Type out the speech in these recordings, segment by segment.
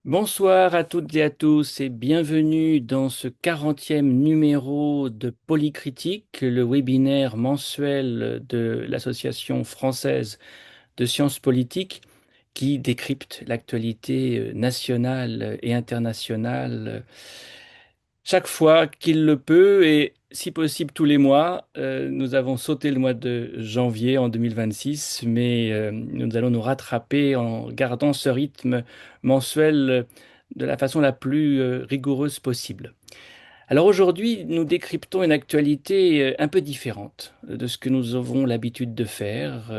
Bonsoir à toutes et à tous et bienvenue dans ce 40e numéro de Polycritique, le webinaire mensuel de l'Association française de sciences politiques qui décrypte l'actualité nationale et internationale chaque fois qu'il le peut et si possible tous les mois. Nous avons sauté le mois de janvier en 2026, mais nous allons nous rattraper en gardant ce rythme mensuel de la façon la plus rigoureuse possible. Alors aujourd'hui, nous décryptons une actualité un peu différente de ce que nous avons l'habitude de faire,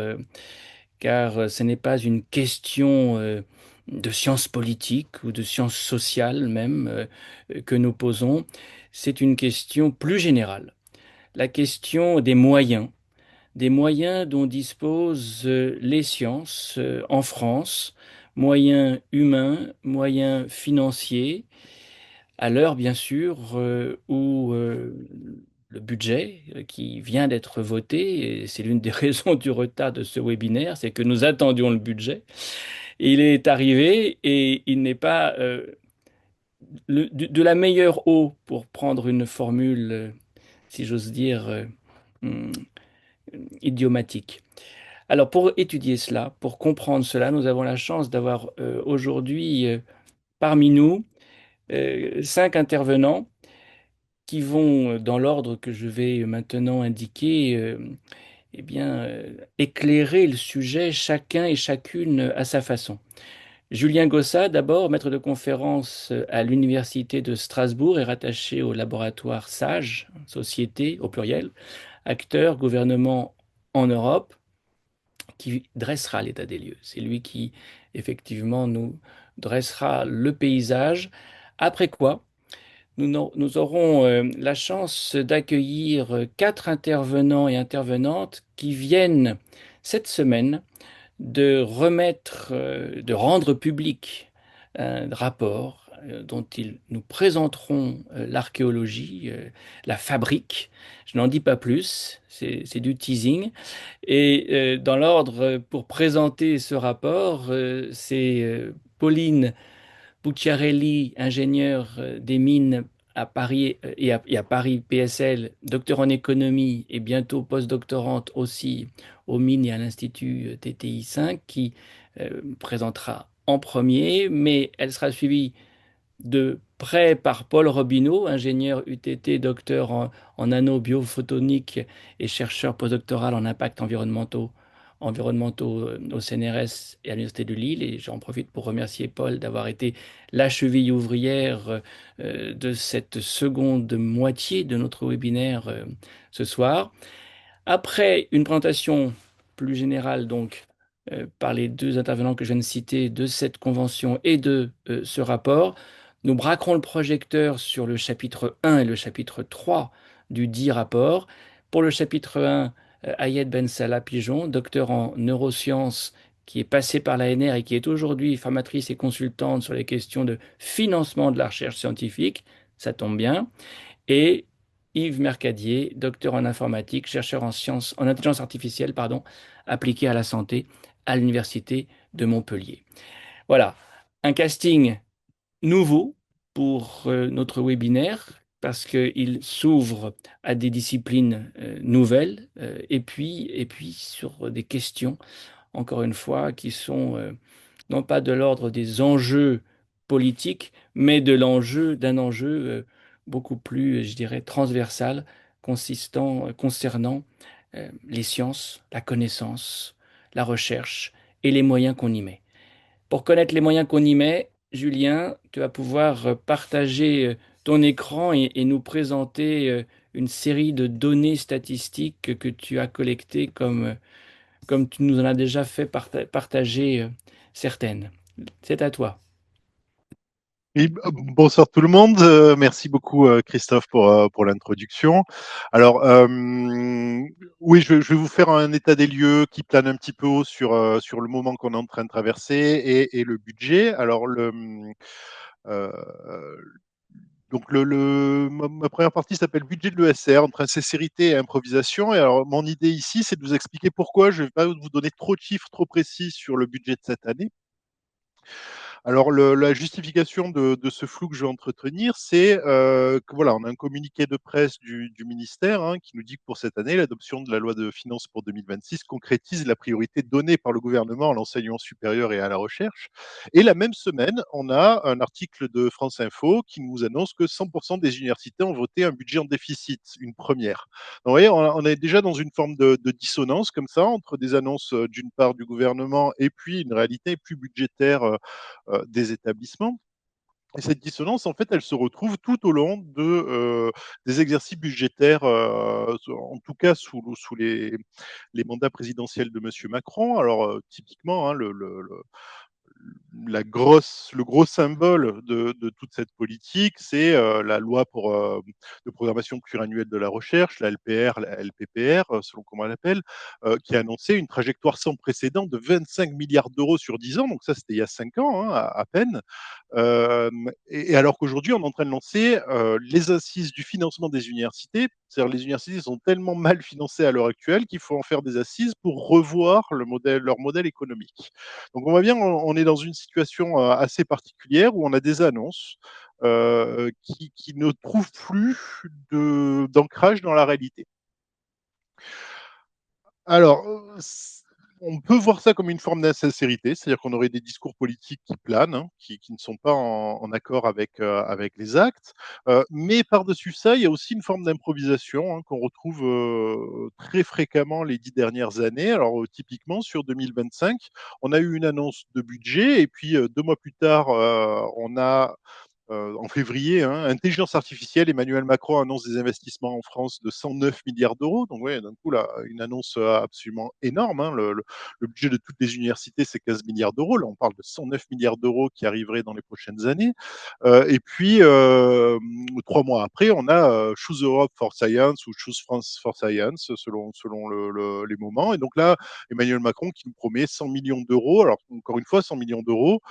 car ce n'est pas une question de sciences politiques ou de sciences sociales même que nous posons, c'est une question plus générale, la question des moyens dont disposent les sciences en France, moyens humains, moyens financiers, à l'heure bien sûr où le budget qui vient d'être voté, et c'est l'une des raisons du retard de ce webinaire, c'est que nous attendions le budget. Il est arrivé et il n'est pas de la meilleure eau, pour prendre une formule, si j'ose dire, hum, idiomatique. Alors pour étudier cela, pour comprendre cela, nous avons la chance d'avoir aujourd'hui parmi nous cinq intervenants qui vont, dans l'ordre que je vais maintenant indiquer, eh bien, éclairer le sujet chacun et chacune à sa façon. Julien Gossa, d'abord, maître de conférence à l'Université de Strasbourg et rattaché au laboratoire SAGE, Société au pluriel, acteur, gouvernement en Europe, qui dressera l'état des lieux. C'est lui qui, effectivement, nous dressera le paysage. Après quoi, nous aurons la chance d'accueillir quatre intervenants et intervenantes qui viennent cette semaine de rendre public un rapport dont ils nous présenteront l'archéologie, la fabrique. Je n'en dis pas plus, c'est du teasing. Et dans l'ordre, pour présenter ce rapport, c'est Pauline Pucciarelli, ingénieure des mines à Paris et à Paris PSL, docteur en économie et bientôt postdoctorante aussi aux mines et à l'Institut TTI 5, qui présentera en premier, mais elle sera suivie de près par Paul Robineau, ingénieur UTT, docteur en nanobiophotonik et chercheur postdoctoral en impacts environnementaux au CNRS et à l'Université de Lille. Et j'en profite pour remercier Paul d'avoir été la cheville ouvrière de cette seconde moitié de notre webinaire ce soir. Après une présentation plus générale, donc, par les deux intervenants que je viens de citer, de cette convention et de ce rapport, nous braquerons le projecteur sur le chapitre 1 et le chapitre 3 du dit rapport. Pour le chapitre 1, Ayed Ben Salah Pigeon, docteur en neurosciences, qui est passée par l'ANR et qui est aujourd'hui formatrice et consultante sur les questions de financement de la recherche scientifique, ça tombe bien. Et Yves Mercadier, docteur en informatique, chercheur en sciences, en intelligence artificielle, pardon, appliquée à la santé à l'Université de Montpellier. Voilà, un casting nouveau pour notre webinaire parce qu'il s'ouvre à des disciplines nouvelles et puis sur des questions, encore une fois, qui sont non pas de l'ordre des enjeux politiques, mais d'un enjeu beaucoup plus, je dirais, transversal, concernant les sciences, la connaissance, la recherche et les moyens qu'on y met. Pour connaître les moyens qu'on y met, Julien, tu vas pouvoir partager ton écran et nous présenter une série de données statistiques que tu as collectées comme tu nous en as déjà fait partager certaines. C'est à toi. Oui, bonsoir tout le monde. Merci beaucoup Christophe pour l'introduction. Alors oui, je vais vous faire un état des lieux qui plane un petit peu haut sur le moment qu'on est en train de traverser et le budget. Alors euh, donc ma première partie s'appelle Budget de l'ESR entre insincérité et improvisation. Et alors mon idée ici, c'est de vous expliquer pourquoi je ne vais pas vous donner trop de chiffres trop précis sur le budget de cette année. Alors la justification de ce flou que je vais entretenir, c'est que voilà, on a un communiqué de presse du ministère qui nous dit que pour cette année, l'adoption de la loi de finances pour 2026 concrétise la priorité donnée par le gouvernement à l'enseignement supérieur et à la recherche. Et la même semaine, on a un article de France Info qui nous annonce que 100% des universités ont voté un budget en déficit, une première. Donc, vous voyez, on est déjà dans une forme de dissonance comme ça entre des annonces d'une part du gouvernement et puis une réalité plus budgétaire des établissements. Et cette dissonance, en fait, elle se retrouve tout au long des exercices budgétaires, en tout cas sous les mandats présidentiels de Monsieur Macron. Alors, typiquement, le gros symbole de toute cette politique, c'est la loi de programmation pluriannuelle de la recherche, la LPR, la LPPR, selon comment on l'appelle, qui a annoncé une trajectoire sans précédent de 25 milliards d'euros sur 10 ans. Donc ça, c'était il y a 5 ans, à peine. Et alors qu'aujourd'hui, on est en train de lancer les assises du financement des universités. C'est-à-dire les universités sont tellement mal financées à l'heure actuelle qu'il faut en faire des assises pour revoir leur modèle économique. Donc on voit bien, on est dans une situation assez particulière où on a des annonces qui ne trouvent plus d'ancrage dans la réalité. Alors, on peut voir ça comme une forme d'insincérité, c'est-à-dire qu'on aurait des discours politiques qui planent, qui ne sont pas en accord avec les actes. Mais par-dessus ça, il y a aussi une forme d'improvisation, qu'on retrouve, très fréquemment les 10 dernières années. Alors, typiquement sur 2025, on a eu une annonce de budget et puis, 2 mois plus tard, on a en février, intelligence artificielle, Emmanuel Macron annonce des investissements en France de 109 milliards d'euros. Donc, ouais, d'un coup, là, une annonce absolument énorme. Le budget de toutes les universités, c'est 15 milliards d'euros. Là, on parle de 109 milliards d'euros qui arriveraient dans les prochaines années. Et puis, 3 mois après, on a Choose Europe for Science ou Choose France for Science, selon les moments. Et donc là, Emmanuel Macron qui nous promet 100 millions d'euros. Alors, encore une fois, 100 millions d'euros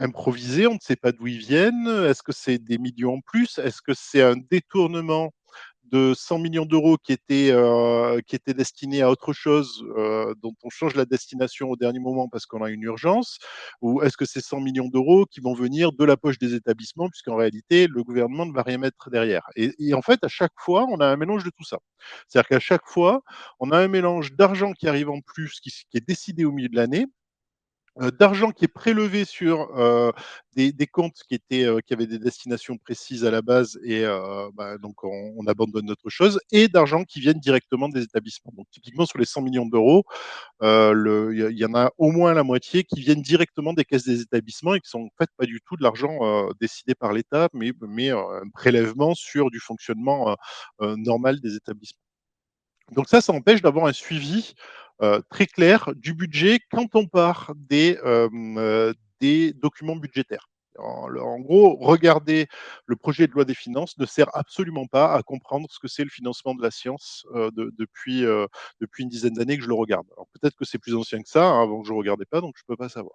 improvisés, on ne sait pas d'où ils viennent. Est-ce que c'est des millions en plus? Est-ce que c'est un détournement de 100 millions d'euros qui était destiné à autre chose, dont on change la destination au dernier moment parce qu'on a une urgence? Ou est-ce que c'est 100 millions d'euros qui vont venir de la poche des établissements, puisqu'en réalité, le gouvernement ne va rien mettre derrière? Et en fait, à chaque fois, on a un mélange de tout ça. C'est-à-dire qu'à chaque fois, on a un mélange d'argent qui arrive en plus, qui est décidé au milieu de l'année, d'argent qui est prélevé sur des comptes qui avaient des destinations précises à la base et donc on abandonne autre chose et d'argent qui viennent directement des établissements. Donc typiquement sur les 100 millions d'euros, il y en a au moins la moitié qui viennent directement des caisses des établissements et qui sont en fait pas du tout de l'argent décidé par l'État, mais un prélèvement sur du fonctionnement normal des établissements. Donc ça empêche d'avoir un suivi très clair du budget quand on part des documents budgétaires. En gros, regarder le projet de loi des finances ne sert absolument pas à comprendre ce que c'est le financement de la science depuis une dizaine d'années que je le regarde. Alors peut-être que c'est plus ancien que ça, avant que je ne regardais pas, donc je ne peux pas savoir.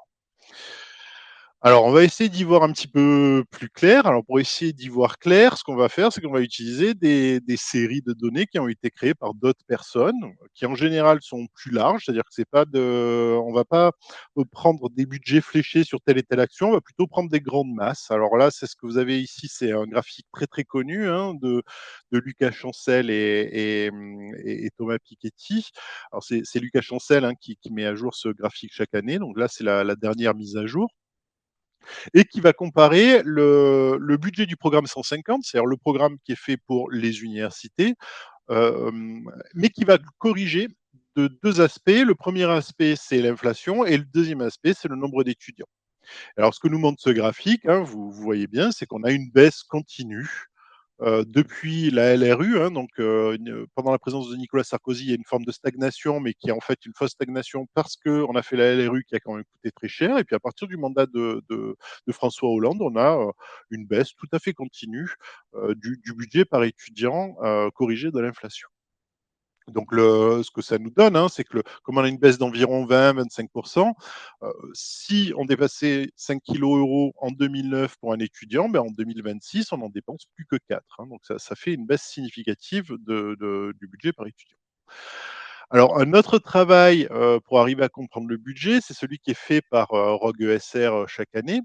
Alors, on va essayer d'y voir un petit peu plus clair. Alors, pour essayer d'y voir clair, ce qu'on va faire, c'est qu'on va utiliser des séries de données qui ont été créées par d'autres personnes, qui en général sont plus larges, c'est-à-dire que c'est pas on va pas prendre des budgets fléchés sur telle et telle action, on va plutôt prendre des grandes masses. Alors là, c'est ce que vous avez ici, c'est un graphique très très connu de Lucas Chancel et Thomas Piketty. Alors, c'est Lucas Chancel qui met à jour ce graphique chaque année. Donc là, c'est la dernière mise à jour et qui va comparer le budget du programme 150, c'est-à-dire le programme qui est fait pour les universités, euh, mais qui va corriger de deux aspects. Le premier aspect, c'est l'inflation, et le deuxième aspect, c'est le nombre d'étudiants. Alors, ce que nous montre ce graphique, vous voyez bien, c'est qu'on a une baisse continue depuis la LRU, donc pendant la présence de Nicolas Sarkozy, il y a une forme de stagnation, mais qui est en fait une fausse stagnation parce qu'on a fait la LRU qui a quand même coûté très cher. Et puis à partir du mandat de François Hollande, on a une baisse tout à fait continue du budget par étudiant corrigé de l'inflation. Donc, ce que ça nous donne, c'est que comme on a une baisse d'environ 20-25%, si on dépassait 5 kilos euros en 2009 pour un étudiant, ben en 2026, on n'en dépense plus que 4. Donc, ça fait une baisse significative du budget par étudiant. Alors, un autre travail pour arriver à comprendre le budget, c'est celui qui est fait par Rogue ESR chaque année,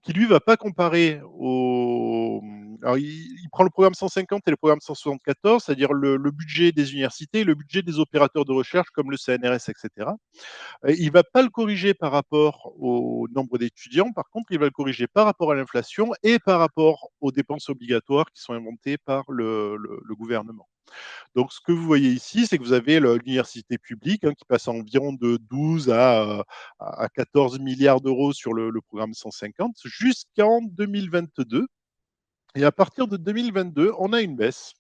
qui lui va pas comparer au. Alors, il prend le programme 150 et le programme 174, c'est-à-dire le budget des universités, le budget des opérateurs de recherche comme le CNRS, etc. Il va pas le corriger par rapport au nombre d'étudiants, par contre, il va le corriger par rapport à l'inflation et par rapport aux dépenses obligatoires qui sont inventées par le gouvernement. Donc, ce que vous voyez ici, c'est que vous avez l'université publique qui passe environ de 12 à 14 milliards d'euros sur le programme 150 jusqu'en 2022. Et à partir de 2022, on a une baisse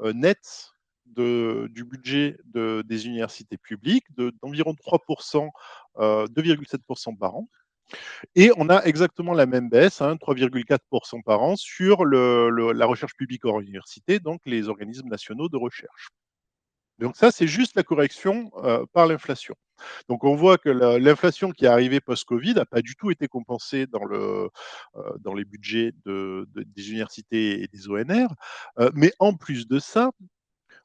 nette du budget des universités publiques d'environ 3%, 2,7% par an. Et on a exactement la même baisse, 3,4% par an, sur la recherche publique hors université, donc les organismes nationaux de recherche. Donc ça, c'est juste la correction par l'inflation. Donc on voit que l'inflation qui est arrivée post-Covid n'a pas du tout été compensée dans les budgets des universités et des ONR. Mais en plus de ça,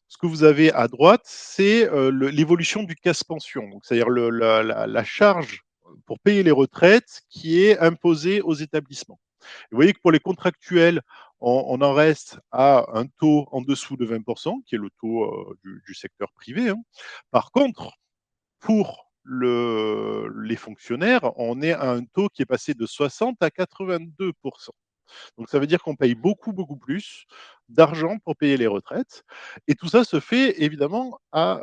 ce que vous avez à droite, c'est l'évolution du casse-pension, c'est-à-dire la charge pour payer les retraites qui est imposée aux établissements. Vous voyez que pour les contractuels, on en reste à un taux en dessous de 20%, qui est le taux du secteur privé. Par contre, pour les fonctionnaires, on est à un taux qui est passé de 60 à 82%. Donc ça veut dire qu'on paye beaucoup, beaucoup plus d'argent pour payer les retraites. Et tout ça se fait évidemment à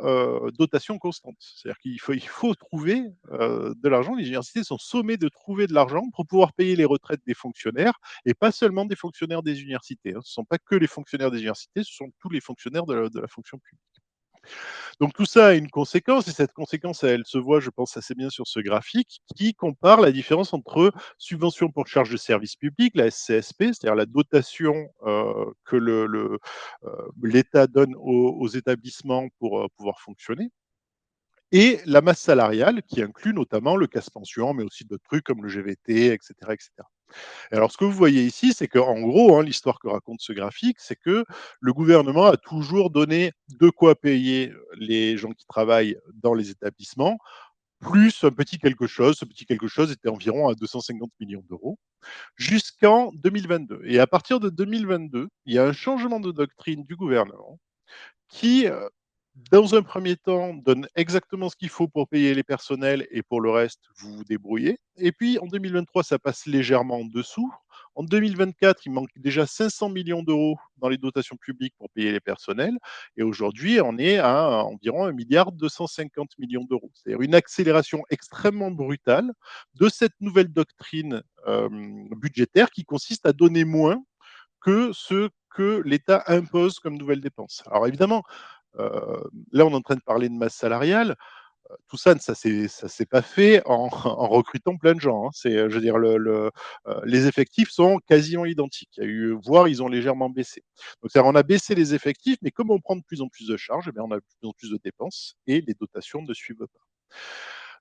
dotation constante. C'est-à-dire qu'il faut trouver de l'argent. Les universités sont sommées de trouver de l'argent pour pouvoir payer les retraites des fonctionnaires et pas seulement des fonctionnaires des universités. Ce ne sont pas que les fonctionnaires des universités, ce sont tous les fonctionnaires de la fonction publique. Donc tout ça a une conséquence et cette conséquence, elle se voit, je pense, assez bien sur ce graphique qui compare la différence entre subvention pour charge de service public, la SCSP, c'est-à-dire la dotation que l'État donne aux établissements pour pouvoir fonctionner, et la masse salariale qui inclut notamment le casse-pension, mais aussi d'autres trucs comme le GVT, etc., etc. Et alors, ce que vous voyez ici, c'est qu'en gros, l'histoire que raconte ce graphique, c'est que le gouvernement a toujours donné de quoi payer les gens qui travaillent dans les établissements, plus un petit quelque chose. Ce petit quelque chose était environ à 250 millions d'euros, jusqu'en 2022. Et à partir de 2022, il y a un changement de doctrine du gouvernement qui, dans un premier temps, donne exactement ce qu'il faut pour payer les personnels et pour le reste, vous vous débrouillez. Et puis en 2023, ça passe légèrement en dessous. En 2024, il manque déjà 500 millions d'euros dans les dotations publiques pour payer les personnels. Et aujourd'hui, on est à environ 1,250 milliard d'euros. C'est-à-dire une accélération extrêmement brutale de cette nouvelle doctrine budgétaire qui consiste à donner moins que ce que l'État impose comme nouvelles dépenses. Alors évidemment, là, on est en train de parler de masse salariale. Tout ça, ça s'est pas fait en recrutant plein de gens. Je veux dire, les effectifs sont quasiment identiques. Il y a eu, voire ils ont légèrement baissé. Donc, c'est-à-dire, on a baissé les effectifs, mais comme on prend de plus en plus de charges, eh bien, on a de plus en plus de dépenses et les dotations ne suivent pas.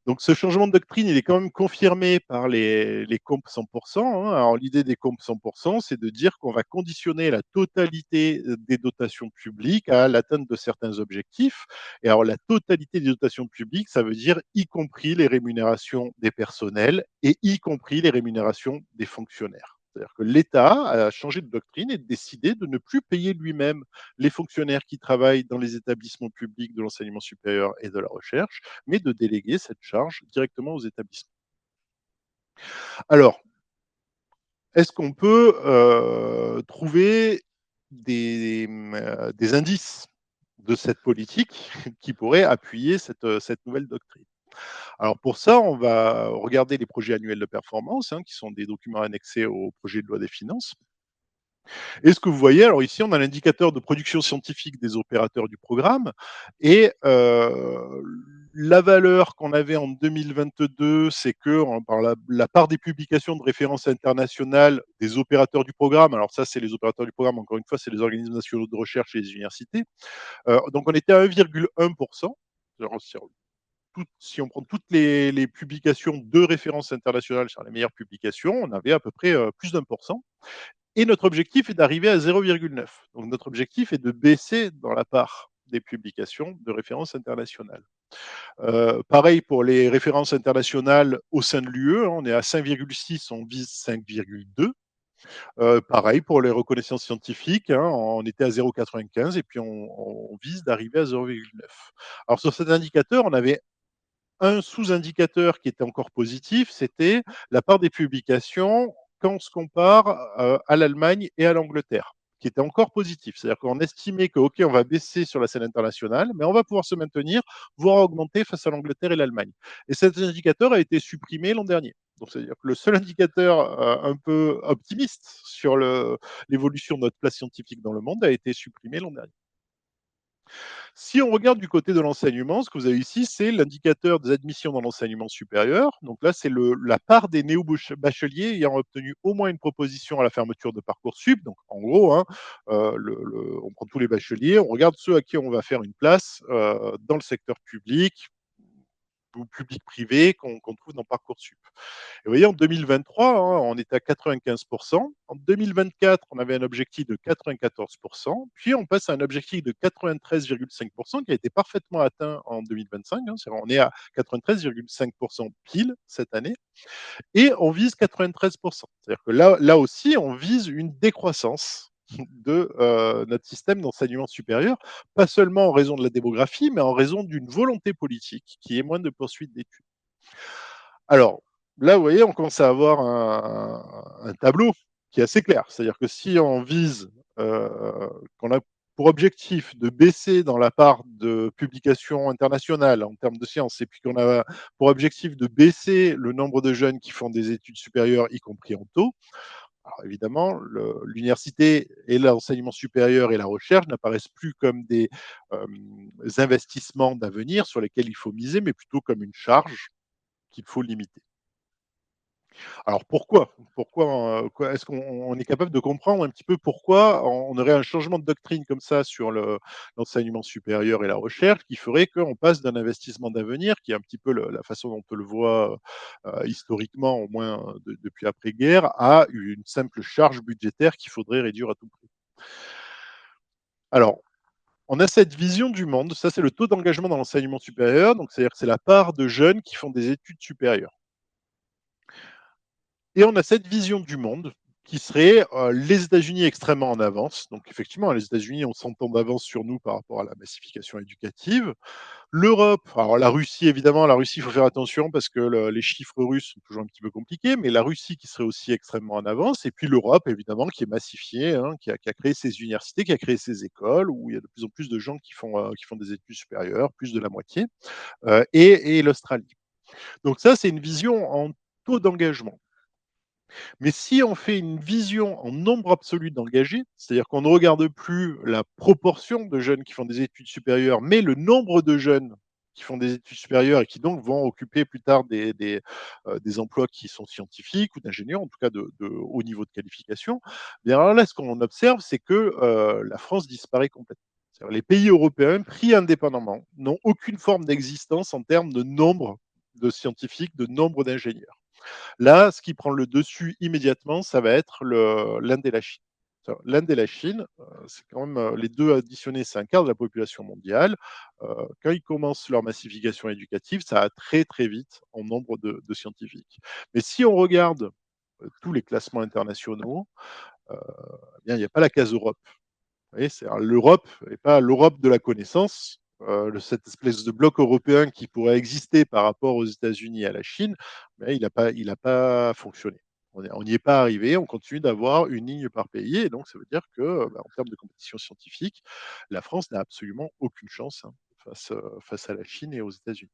Donc ce changement de doctrine, il est quand même confirmé par les comptes 100%. Alors l'idée des comptes 100%, c'est de dire qu'on va conditionner la totalité des dotations publiques à l'atteinte de certains objectifs. Et alors la totalité des dotations publiques, ça veut dire y compris les rémunérations des personnels et y compris les rémunérations des fonctionnaires. C'est-à-dire que l'État a changé de doctrine et décidé de ne plus payer lui-même les fonctionnaires qui travaillent dans les établissements publics de l'enseignement supérieur et de la recherche, mais de déléguer cette charge directement aux établissements. Alors, est-ce qu'on peut trouver des indices de cette politique qui pourraient appuyer cette nouvelle doctrine? Alors pour ça, on va regarder les projets annuels de performance, qui sont des documents annexés au projet de loi des finances. Et ce que vous voyez, alors ici, on a l'indicateur de production scientifique des opérateurs du programme et la valeur qu'on avait en 2022, c'est que par la part des publications de référence internationales des opérateurs du programme, alors ça, c'est les opérateurs du programme, encore une fois, c'est les organismes nationaux de recherche et les universités. Donc, on était à 1,1%. Si on prend toutes les publications de référence internationale sur les meilleures publications, on avait à peu près plus d'1%. Et notre objectif est d'arriver à 0,9. Donc notre objectif est de baisser dans la part des publications de référence internationale. Pareil pour les références internationales au sein de l'UE, on est à 5,6, on vise 5,2. Pareil pour les reconnaissances scientifiques, hein, on était à 0,95 et puis on vise d'arriver à 0,9. Alors sur cet indicateur, on avait un sous-indicateur qui était encore positif, c'était la part des publications quand on se compare à l'Allemagne et à l'Angleterre, qui était encore positif. C'est-à-dire qu'on estimait que, OK, on va baisser sur la scène internationale, mais on va pouvoir se maintenir, voire augmenter face à l'Angleterre et l'Allemagne. Et cet indicateur a été supprimé l'an dernier. Donc, c'est-à-dire que le seul indicateur un peu optimiste sur l'évolution de notre place scientifique dans le monde a été supprimé l'an dernier. Si on regarde du côté de l'enseignement, ce que vous avez ici, c'est l'indicateur des admissions dans l'enseignement supérieur. Donc là, c'est la part des néo-bacheliers ayant obtenu au moins une proposition à la fermeture de Parcoursup. Donc en gros, hein, on prend tous les bacheliers, on regarde ceux à qui on va faire une place dans le secteur public ou public-privé qu'on trouve dans Parcoursup. Et vous voyez, en 2023, hein, on est à 95%. En 2024, on avait un objectif de 94%. Puis on passe à un objectif de 93,5% qui a été parfaitement atteint en 2025. Hein, on est à 93,5% pile cette année. Et on vise 93%. C'est-à-dire que là aussi, on vise une décroissance de notre système d'enseignement supérieur, pas seulement en raison de la démographie, mais en raison d'une volonté politique qui est moins de poursuite d'études. Alors, là, vous voyez, on commence à avoir un tableau qui est assez clair. C'est-à-dire que si on vise, qu'on a pour objectif de baisser dans la part de publications internationales en termes de sciences, et puis qu'on a pour objectif de baisser le nombre de jeunes qui font des études supérieures, y compris en taux, alors évidemment, l'université et l'enseignement supérieur et la recherche n'apparaissent plus comme des investissements d'avenir sur lesquels il faut miser, mais plutôt comme une charge qu'il faut limiter. Alors pourquoi? Est-ce qu'on est capable de comprendre un petit peu pourquoi on aurait un changement de doctrine comme ça sur l'enseignement supérieur et la recherche qui ferait qu'on passe d'un investissement d'avenir, qui est un petit peu la façon dont on le voit historiquement, au moins depuis après-guerre, à une simple charge budgétaire qu'il faudrait réduire à tout prix. Alors, on a cette vision du monde, ça c'est le taux d'engagement dans l'enseignement supérieur, donc c'est-à-dire que c'est la part de jeunes qui font des études supérieures. Et on a cette vision du monde qui serait les États-Unis extrêmement en avance. Donc effectivement, les États-Unis ont 100 ans d'avance sur nous par rapport à la massification éducative. L'Europe, alors la Russie, évidemment, la Russie, il faut faire attention parce que les chiffres russes sont toujours un petit peu compliqués, mais la Russie qui serait aussi extrêmement en avance, et puis l'Europe, évidemment, qui est massifiée, hein, qui a créé ses universités, qui a créé ses écoles, où il y a de plus en plus de gens qui font des études supérieures, plus de la moitié, et l'Australie. Donc ça, c'est une vision en taux d'engagement. Mais si on fait une vision en nombre absolu d'engagés, c'est-à-dire qu'on ne regarde plus la proportion de jeunes qui font des études supérieures, mais le nombre de jeunes qui font des études supérieures et qui donc vont occuper plus tard des emplois qui sont scientifiques ou d'ingénieurs, en tout cas de haut niveau de qualification, bien alors là, ce qu'on observe, c'est que la France disparaît complètement. Les pays européens, pris indépendamment, n'ont aucune forme d'existence en termes de nombre de scientifiques, de nombre d'ingénieurs. Là, ce qui prend le dessus immédiatement, ça va être l'Inde et la Chine. L'Inde et la Chine, c'est quand même les deux additionnés, c'est un quart de la population mondiale. Quand ils commencent leur massification éducative, ça va très très vite en nombre de scientifiques. Mais si on regarde tous les classements internationaux, eh bien, il n'y a pas la case Europe. Vous voyez, c'est l'Europe et pas l'Europe de la connaissance, cette espèce de bloc européen qui pourrait exister par rapport aux États-Unis et à la Chine, mais il a pas fonctionné. On n'y est pas arrivé, on continue d'avoir une ligne par pays, et donc ça veut dire que, bah, en termes de compétition scientifique, la France n'a absolument aucune chance, hein, face à la Chine et aux États-Unis.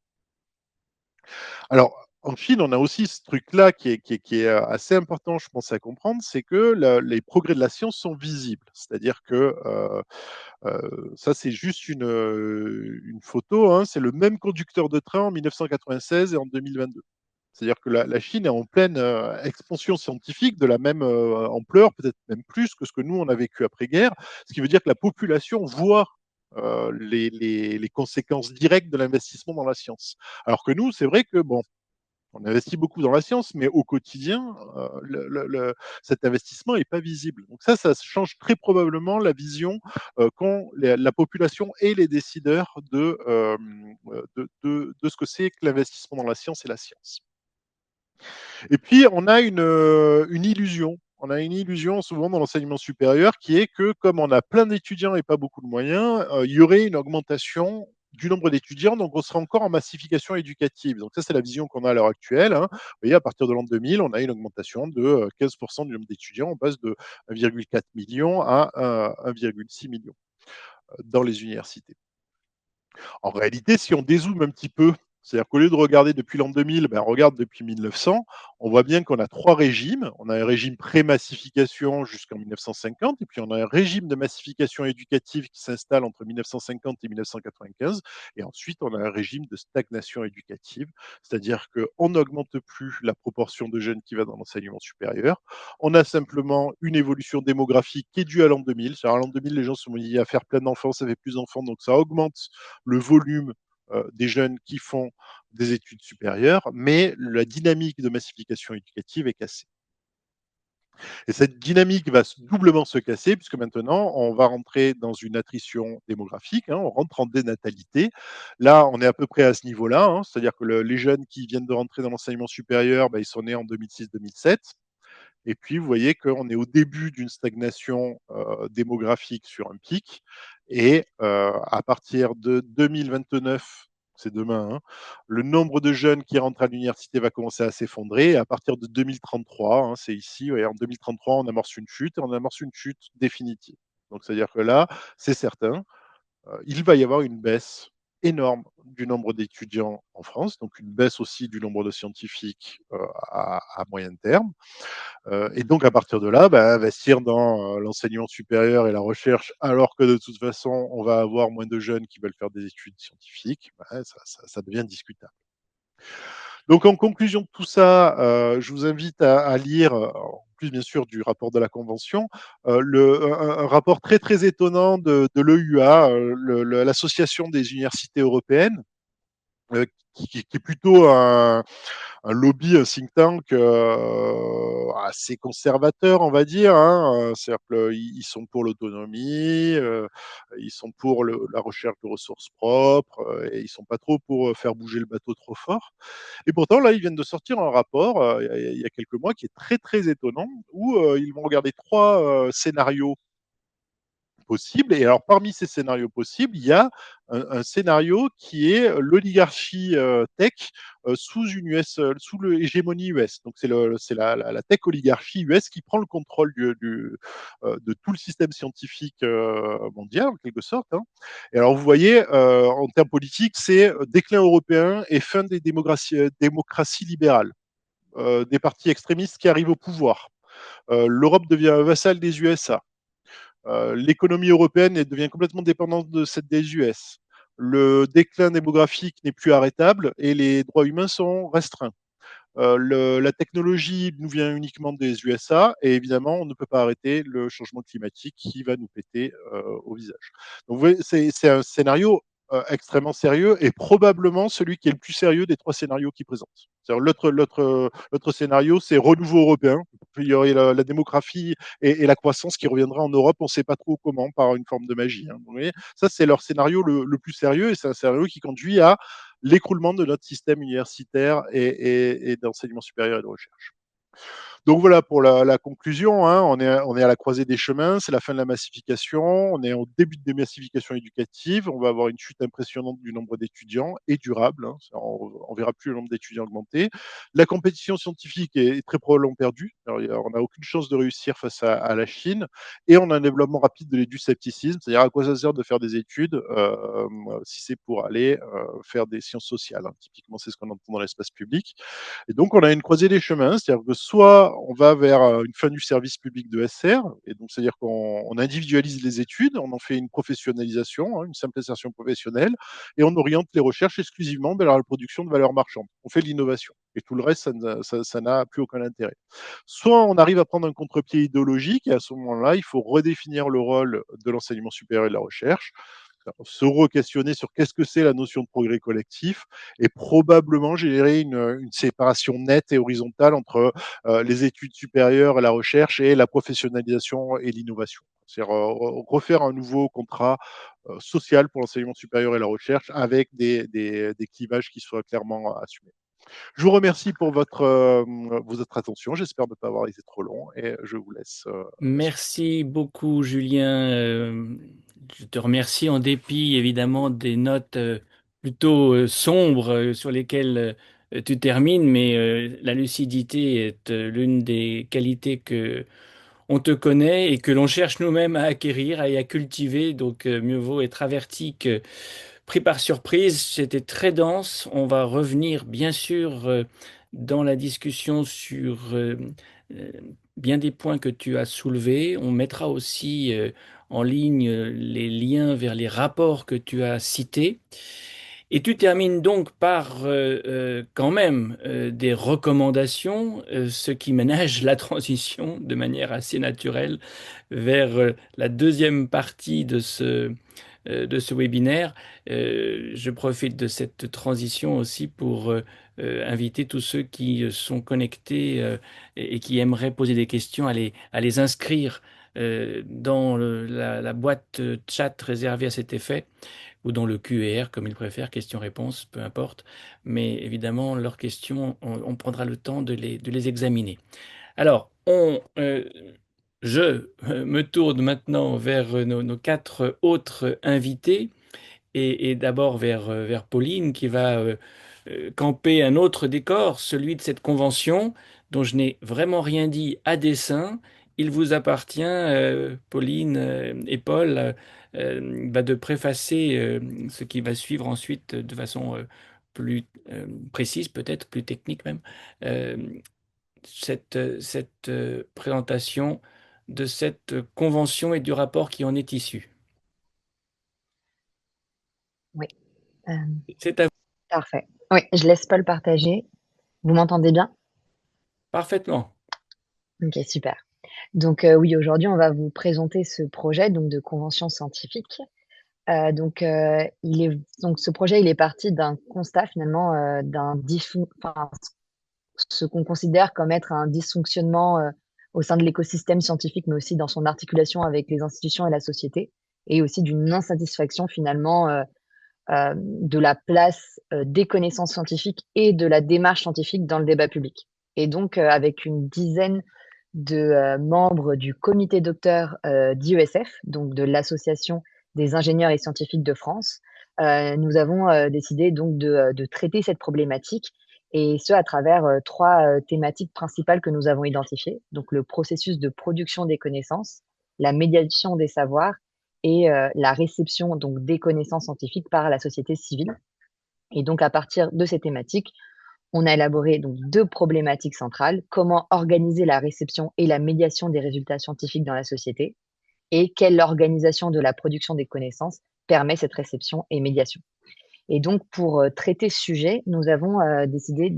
Alors, en Chine, on a aussi ce truc-là qui est assez important, je pense, à comprendre, c'est que les progrès de la science sont visibles. C'est-à-dire que ça, c'est juste une photo, hein, c'est le même conducteur de train en 1996 et en 2022. C'est-à-dire que la Chine est en pleine expansion scientifique de la même ampleur, peut-être même plus que ce que nous, on a vécu après-guerre, ce qui veut dire que la population voit les conséquences directes de l'investissement dans la science. Alors que nous, c'est vrai que, bon, On investit beaucoup dans la science, mais au quotidien, cet investissement n'est pas visible. Donc ça change très probablement la vision qu'ont la population et les décideurs de ce que c'est que l'investissement dans la science et la science. Et puis, on a une illusion. On a une illusion souvent dans l'enseignement supérieur qui est que comme on a plein d'étudiants et pas beaucoup de moyens, il y aurait une augmentation du nombre d'étudiants, donc on sera encore en massification éducative. Donc ça, c'est la vision qu'on a à l'heure actuelle, hein. Vous voyez, à partir de l'an 2000, on a une augmentation de 15% du nombre d'étudiants. On passe de 1,4 million à 1,6 million dans les universités. En réalité, si on dézoome un petit peu, c'est-à-dire qu'au lieu de regarder depuis l'an 2000, ben, on regarde depuis 1900, on voit bien qu'on a trois régimes. On a un régime pré-massification jusqu'en 1950, et puis on a un régime de massification éducative qui s'installe entre 1950 et 1995, et ensuite on a un régime de stagnation éducative, c'est-à-dire qu'on n'augmente plus la proportion de jeunes qui va dans l'enseignement supérieur. On a simplement une évolution démographique qui est due à l'an 2000. C'est-à-dire à l'an 2000, les gens se sont mis à faire plein d'enfants, ça fait plus d'enfants, donc ça augmente le volume des jeunes qui font des études supérieures, mais la dynamique de massification éducative est cassée. Et cette dynamique va doublement se casser, puisque maintenant, on va rentrer dans une attrition démographique, hein, on rentre en dénatalité. Là, on est à peu près à ce niveau-là, hein, c'est-à-dire que les jeunes qui viennent de rentrer dans l'enseignement supérieur, ben, ils sont nés en 2006-2007. Et puis, vous voyez qu'on est au début d'une stagnation démographique sur un pic. Et à partir de 2029, c'est demain, hein, le nombre de jeunes qui rentrent à l'université va commencer à s'effondrer. Et à partir de 2033, hein, c'est ici, ouais, en 2033, on amorce une chute et on amorce une chute définitive. Donc, c'est-à-dire que là, c'est certain, il va y avoir une baisse énorme du nombre d'étudiants en France, donc une baisse aussi du nombre de scientifiques à moyen terme. Et donc, à partir de là, bah, investir dans l'enseignement supérieur et la recherche, alors que de toute façon, on va avoir moins de jeunes qui veulent faire des études scientifiques, bah, ça devient discutable. Donc, en conclusion de tout ça, je vous invite à lire, en plus bien sûr du rapport de la Convention, un rapport très très étonnant de l'EUA, l'association des universités européennes, qui est plutôt un lobby, un think tank assez conservateur, on va dire, hein. C'est-à-dire qu'ils sont pour l'autonomie, ils sont pour la recherche de ressources propres, et ils sont pas trop pour faire bouger le bateau trop fort. Et pourtant, là, ils viennent de sortir un rapport il y a quelques mois qui est très très étonnant, où ils vont regarder trois scénarios possibles. Et alors, parmi ces scénarios possibles, il y a un scénario qui est l'oligarchie tech sous une US, sous l'hégémonie US. Donc, c'est la tech oligarchie US qui prend le contrôle de tout le système scientifique mondial, en quelque sorte, hein. Et alors, vous voyez, en termes politiques, c'est déclin européen et fin des démocraties libérales, des partis extrémistes qui arrivent au pouvoir. L'Europe devient vassale des USA. L'économie européenne devient complètement dépendante de celle des US. Le déclin démographique n'est plus arrêtable et les droits humains sont restreints. La technologie nous vient uniquement des USA et évidemment, on ne peut pas arrêter le changement climatique qui va nous péter au visage. Donc, vous voyez, c'est un scénario extrêmement sérieux et probablement celui qui est le plus sérieux des trois scénarios qu'il présente. L'autre scénario, c'est renouveau européen. Il y aurait la démographie et la croissance qui reviendra en Europe, on ne sait pas trop comment, par une forme de magie, hein. Vous voyez, ça, c'est leur scénario le plus sérieux et c'est un scénario qui conduit à l'écroulement de notre système universitaire et d'enseignement supérieur et de recherche. Donc voilà pour la conclusion, hein, on est à la croisée des chemins, c'est la fin de la massification, on est au début de démassification éducative, on va avoir une chute impressionnante du nombre d'étudiants et durable, hein, on verra plus le nombre d'étudiants augmenter. La compétition scientifique est très probablement perdue, alors, on n'a aucune chance de réussir face à la Chine, et on a un développement rapide de l'édu-scepticisme, c'est-à-dire à quoi ça sert de faire des études si c'est pour aller faire des sciences sociales, hein. Typiquement, c'est ce qu'on entend dans l'espace public. Et donc, on a une croisée des chemins, c'est-à-dire que soit on va vers une fin du service public de SR, et donc c'est-à-dire qu'on individualise les études, on en fait une professionnalisation, hein, une simple insertion professionnelle, et on oriente les recherches exclusivement vers la production de valeur marchande. On fait de l'innovation, et tout le reste, ça n'a plus aucun intérêt. Soit on arrive à prendre un contre-pied idéologique, et à ce moment-là, il faut redéfinir le rôle de l'enseignement supérieur et de la recherche. se re-questionner sur qu'est-ce que c'est la notion de progrès collectif et probablement générer une séparation nette et horizontale entre les études supérieures, la recherche et la professionnalisation et l'innovation. C'est-à-dire refaire un nouveau contrat social pour l'enseignement supérieur et la recherche avec des clivages qui soient clairement assumés. Je vous remercie pour votre attention. J'espère ne pas avoir été trop long et je vous laisse la suite. Merci beaucoup, Julien. Je te remercie en dépit, évidemment, des notes plutôt sombres sur lesquelles tu termines, mais la lucidité est l'une des qualités que on te connaît et que l'on cherche nous-mêmes à acquérir et à cultiver. Donc, mieux vaut être averti que pris par surprise. C'était très dense. On va revenir, bien sûr, dans la discussion sur euh, bien des points que tu as soulevés. On mettra aussi en ligne les liens vers les rapports que tu as cités. Et tu termines donc par quand même des recommandations, ce qui ménage la transition de manière assez naturelle vers la deuxième partie de ce webinaire. Je profite de cette transition aussi pour inviter tous ceux qui sont connectés et qui aimeraient poser des questions à les inscrire dans la boîte chat réservée à cet effet ou dans le QR, comme ils préfèrent, questions-réponses, peu importe. Mais évidemment, leurs questions, on prendra le temps de les examiner. Alors, je me tourne maintenant vers nos quatre autres invités et d'abord vers Pauline qui va camper un autre décor, celui de cette convention dont je n'ai vraiment rien dit à dessein. Il vous appartient, Pauline et Paul, bah, de préfacer ce qui va suivre ensuite de façon plus précise, peut-être plus technique même, euh, cette présentation de cette convention et du rapport qui en est issu. Oui, euh, C'est à vous. parfait. Oui, je laisse Paul partager. Vous m'entendez bien? Parfaitement. Ok, super. Donc oui, aujourd'hui, on va vous présenter ce projet donc de convention scientifique. Donc ce projet, il est parti d'un constat finalement enfin, ce qu'on considère comme être un dysfonctionnement au sein de l'écosystème scientifique, mais aussi dans son articulation avec les institutions et la société, et aussi d'une insatisfaction finalement de la place des connaissances scientifiques et de la démarche scientifique dans le débat public. Et donc, avec une dizaine de membres du comité docteur d'IESF, donc de l'Association des ingénieurs et scientifiques de France, nous avons décidé donc de traiter cette problématique et ce à travers trois thématiques principales que nous avons identifiées. Donc, le processus de production des connaissances, la médiation des savoirs et la réception donc des connaissances scientifiques par la société civile. Et donc, à partir de ces thématiques, on a élaboré donc deux problématiques centrales. Comment organiser la réception et la médiation des résultats scientifiques dans la société et quelle organisation de la production des connaissances permet cette réception et médiation. Et donc, pour traiter ce sujet, nous avons décidé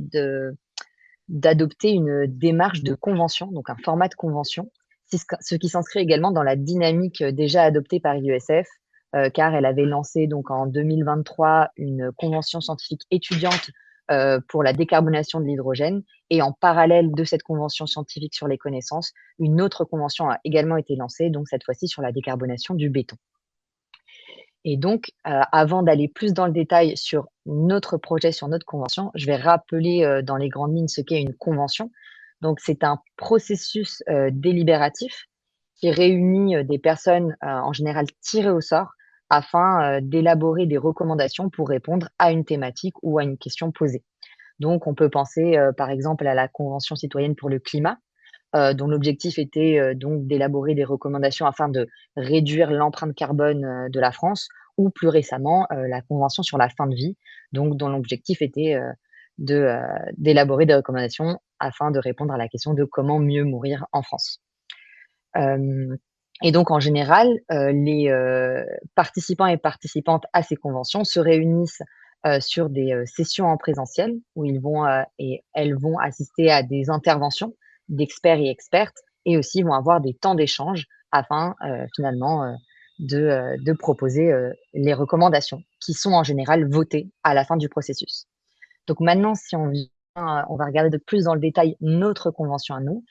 d'adopter une démarche de convention, donc un format de convention, ce qui s'inscrit également dans la dynamique déjà adoptée par l'IESF, car elle avait lancé donc en 2023 une convention scientifique étudiante pour la décarbonation de l'hydrogène. Et en parallèle de cette convention scientifique sur les connaissances, une autre convention a également été lancée, donc cette fois-ci sur la décarbonation du béton. Et donc, avant d'aller plus dans le détail sur notre projet, sur notre convention, je vais rappeler dans les grandes lignes ce qu'est une convention. Donc, c'est un processus délibératif qui réunit des personnes en général tirées au sort afin d'élaborer des recommandations pour répondre à une thématique ou à une question posée. Donc, on peut penser par exemple à la Convention citoyenne pour le climat, dont l'objectif était donc d'élaborer des recommandations afin de réduire l'empreinte carbone de la France, ou plus récemment la Convention sur la fin de vie, donc dont l'objectif était d'élaborer des recommandations afin de répondre à la question de comment mieux mourir en France. Et donc en général, les participants et participantes à ces conventions se réunissent sur des sessions en présentiel où ils vont et elles vont assister à des interventions d'experts et expertes et aussi vont avoir des temps d'échange afin finalement de proposer les recommandations qui sont en général votées à la fin du processus. Donc maintenant, si on va regarder de plus dans le détail notre convention à nous.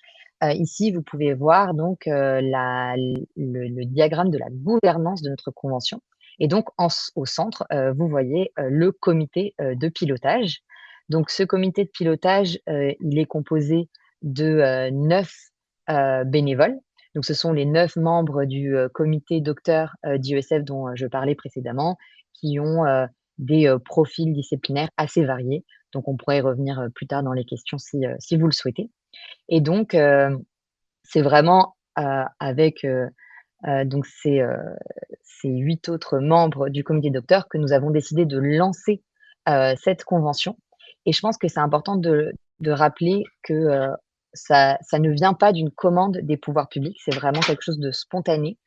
Ici, vous pouvez voir donc le diagramme de la gouvernance de notre convention. Et donc, au centre, vous voyez le comité de pilotage. Donc, ce comité de pilotage, il est composé de 9 bénévoles. Donc, ce sont les 9 membres du comité docteur d'IESF dont je parlais précédemment, qui ont des profils disciplinaires assez variés. Donc, on pourrait y revenir plus tard dans les questions si vous le souhaitez. Et donc, c'est vraiment avec donc ces 8 autres membres du comité docteur que nous avons décidé de lancer cette convention. Et je pense que c'est important de rappeler que ça ne vient pas d'une commande des pouvoirs publics, c'est vraiment quelque chose de spontané.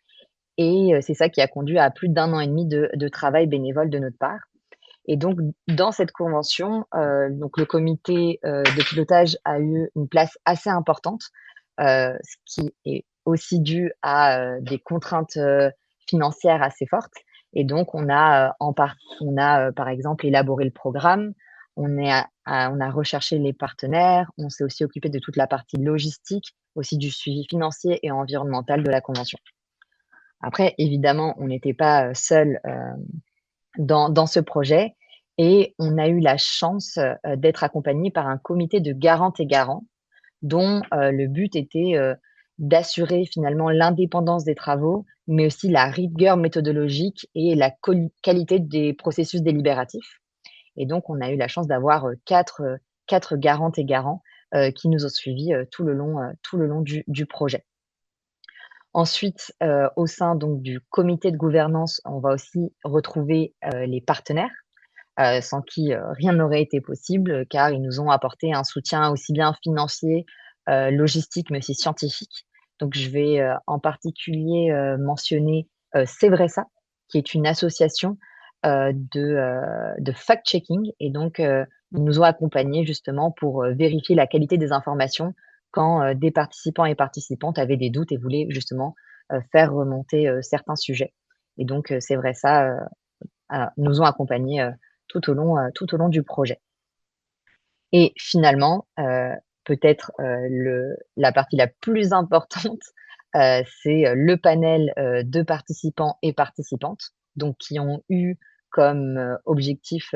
Et c'est ça qui a conduit à plus d'1 an et demi de travail bénévole de notre part. Et donc, dans cette convention, donc le comité de pilotage a eu une place assez importante, ce qui est aussi dû à des contraintes financières assez fortes. Et donc, on a par exemple élaboré le programme, on a recherché les partenaires, on s'est aussi occupé de toute la partie logistique, aussi du suivi financier et environnemental de la convention. Après, évidemment, on n'était pas seul dans ce projet et on a eu la chance d'être accompagné par un comité de garantes et garants dont le but était d'assurer finalement l'indépendance des travaux, mais aussi la rigueur méthodologique et la qualité des processus délibératifs. Et donc, on a eu la chance d'avoir quatre garantes et garants qui nous ont suivis tout le long du projet. Ensuite, au sein donc du comité de gouvernance, on va aussi retrouver les partenaires, sans qui rien n'aurait été possible, car ils nous ont apporté un soutien aussi bien financier, logistique, mais aussi scientifique. Donc je vais en particulier mentionner Sevresa, qui est une association de fact-checking. Et donc, ils nous ont accompagnés justement pour vérifier la qualité des informations quand des participants et participantes avaient des doutes et voulaient justement faire remonter certains sujets. Et donc, Sevresa nous ont accompagnés tout au long du projet. Et finalement, peut-être la partie la plus importante, c'est le panel de participants et participantes, donc qui ont eu comme objectif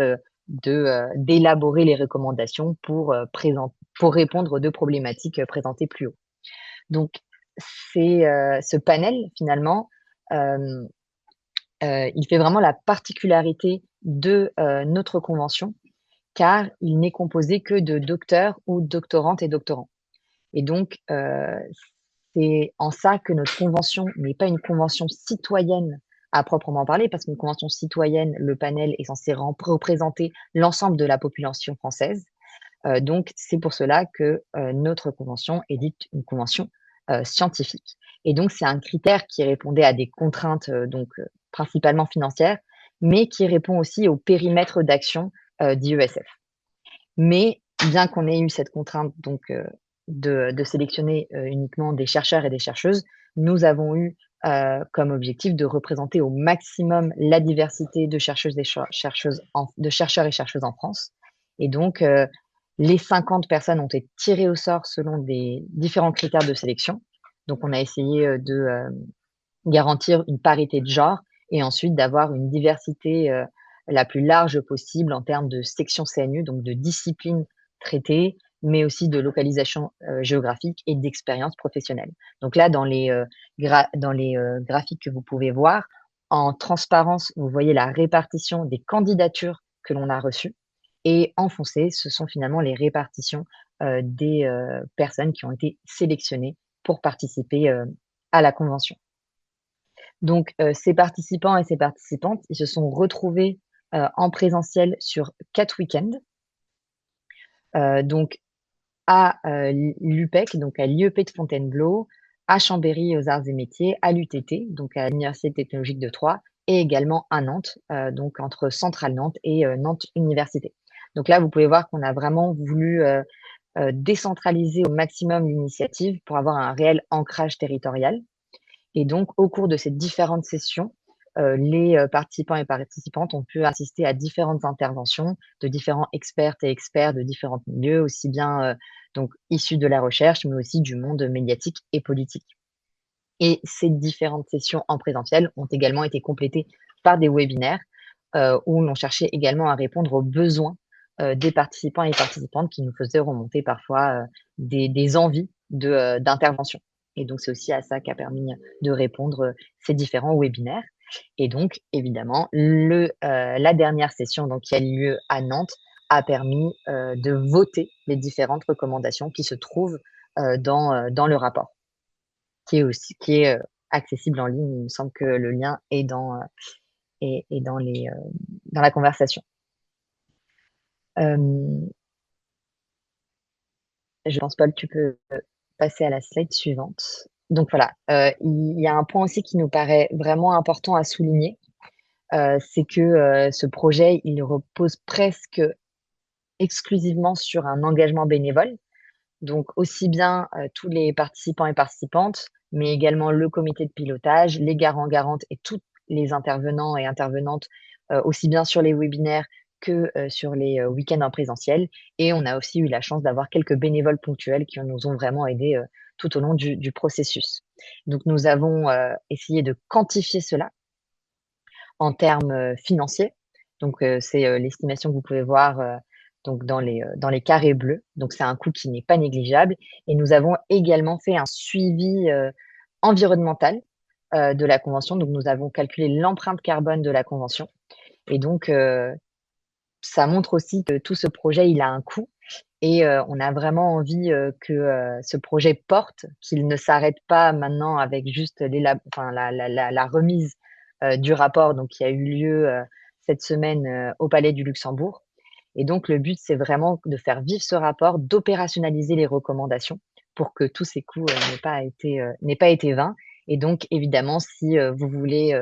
d'élaborer les recommandations pour répondre aux 2 problématiques présentées plus haut. Donc, ce panel, finalement, il fait vraiment la particularité de notre convention, car il n'est composé que de docteurs ou doctorantes et doctorants. Et donc, c'est en ça que notre convention n'est pas une convention citoyenne à proprement parler, parce qu'une convention citoyenne, le panel est censé représenter l'ensemble de la population française. Donc, c'est pour cela que notre convention est dite une convention scientifique. Et donc, c'est un critère qui répondait à des contraintes principalement financières, mais qui répond aussi au périmètre d'action d'IESF. Mais bien qu'on ait eu cette contrainte donc de sélectionner uniquement des chercheurs et des chercheuses, nous avons eu comme objectif de représenter au maximum la diversité de chercheuses et de chercheurs et chercheuses en France. Et donc, les 50 personnes ont été tirées au sort selon des différents critères de sélection. Donc, on a essayé de garantir une parité de genre et ensuite d'avoir une diversité la plus large possible en termes de section CNU, donc de disciplines traitées, mais aussi de localisation géographique et d'expérience professionnelle. Donc là, dans les graphiques que vous pouvez voir, en transparence, vous voyez la répartition des candidatures que l'on a reçues. Et en foncé, ce sont finalement les répartitions des personnes qui ont été sélectionnées pour participer à la convention. Donc, ces participants et ces participantes, ils se sont retrouvés en présentiel sur 4 week-ends. Donc à l'UPEC, donc à l'IEP de Fontainebleau, à Chambéry aux Arts et Métiers, à l'UTT, donc à l'Université technologique de Troyes, et également à Nantes, donc entre Centrale Nantes et Nantes Université. Donc là, vous pouvez voir qu'on a vraiment voulu décentraliser au maximum l'initiative pour avoir un réel ancrage territorial. Et donc, au cours de ces différentes sessions, les participants et participantes ont pu assister à différentes interventions de différents expertes et experts de différents milieux, aussi bien donc issus de la recherche, mais aussi du monde médiatique et politique. Et ces différentes sessions en présentiel ont également été complétées par des webinaires où l'on cherchait également à répondre aux besoins des participants et participantes qui nous faisaient remonter parfois des envies d'intervention. Et donc, c'est aussi à ça qu'a permis de répondre ces différents webinaires. Et donc, évidemment, la dernière session donc, qui a lieu à Nantes a permis de voter les différentes recommandations qui se trouvent dans le rapport, qui est accessible en ligne. Il me semble que le lien est dans la conversation. Je pense, Paul, tu peux passer à la slide suivante. Donc voilà, il y a un point aussi qui nous paraît vraiment important à souligner, c'est que ce projet, il repose presque exclusivement sur un engagement bénévole. Donc aussi bien tous les participants et participantes, mais également le comité de pilotage, les garants-garantes et tous les intervenants et intervenantes, aussi bien sur les webinaires que sur les week-ends en présentiel. Et on a aussi eu la chance d'avoir quelques bénévoles ponctuels qui nous ont vraiment aidés tout au long du processus. Donc nous avons essayé de quantifier cela en termes financiers. Donc c'est l'estimation que vous pouvez voir donc dans les carrés bleus. Donc c'est un coût qui n'est pas négligeable. Et nous avons également fait un suivi environnemental de la convention. Donc nous avons calculé l'empreinte carbone de la convention. Et donc ça montre aussi que tout ce projet, il a un coût. Et on a vraiment envie que ce projet porte, qu'il ne s'arrête pas maintenant avec juste la remise du rapport donc, qui a eu lieu cette semaine au Palais du Luxembourg. Et donc, le but, c'est vraiment de faire vivre ce rapport, d'opérationnaliser les recommandations pour que tous ces coûts n'aient pas été vains. Et donc, évidemment, si vous voulez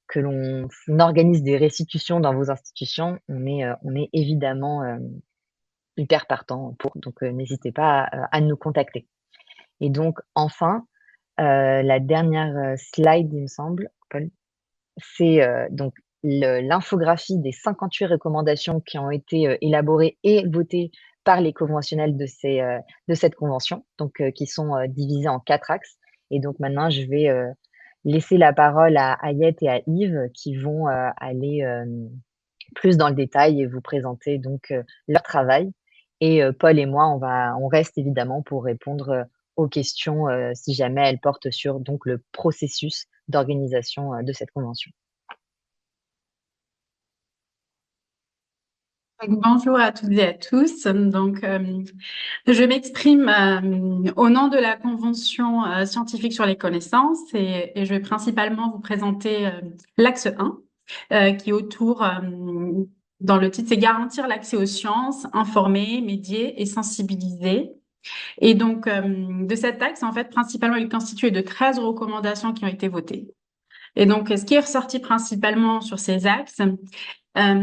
que l'on organise des restitutions dans vos institutions, on est évidemment hyper partant pour. Donc, n'hésitez pas à nous contacter. Et donc, enfin, la dernière slide, il me semble, Paul, c'est donc l'infographie des 58 recommandations qui ont été élaborées et votées par les conventionnels de cette convention, donc qui sont divisées en 4 axes. Et donc maintenant, je vais laisser la parole à Ayette et à Yves qui vont aller plus dans le détail et vous présenter donc leur travail. Et Paul et moi, on reste évidemment pour répondre aux questions si jamais elles portent sur donc le processus d'organisation de cette convention. Bonjour à toutes et à tous. Donc, je m'exprime au nom de la Convention scientifique sur les connaissances et je vais principalement vous présenter l'axe 1 qui est autour, dans le titre, c'est garantir l'accès aux sciences, informer, médier et sensibiliser. Et donc, de cet axe, en fait, principalement, il est constitué de 13 recommandations qui ont été votées. Et donc, ce qui est ressorti principalement sur ces axes,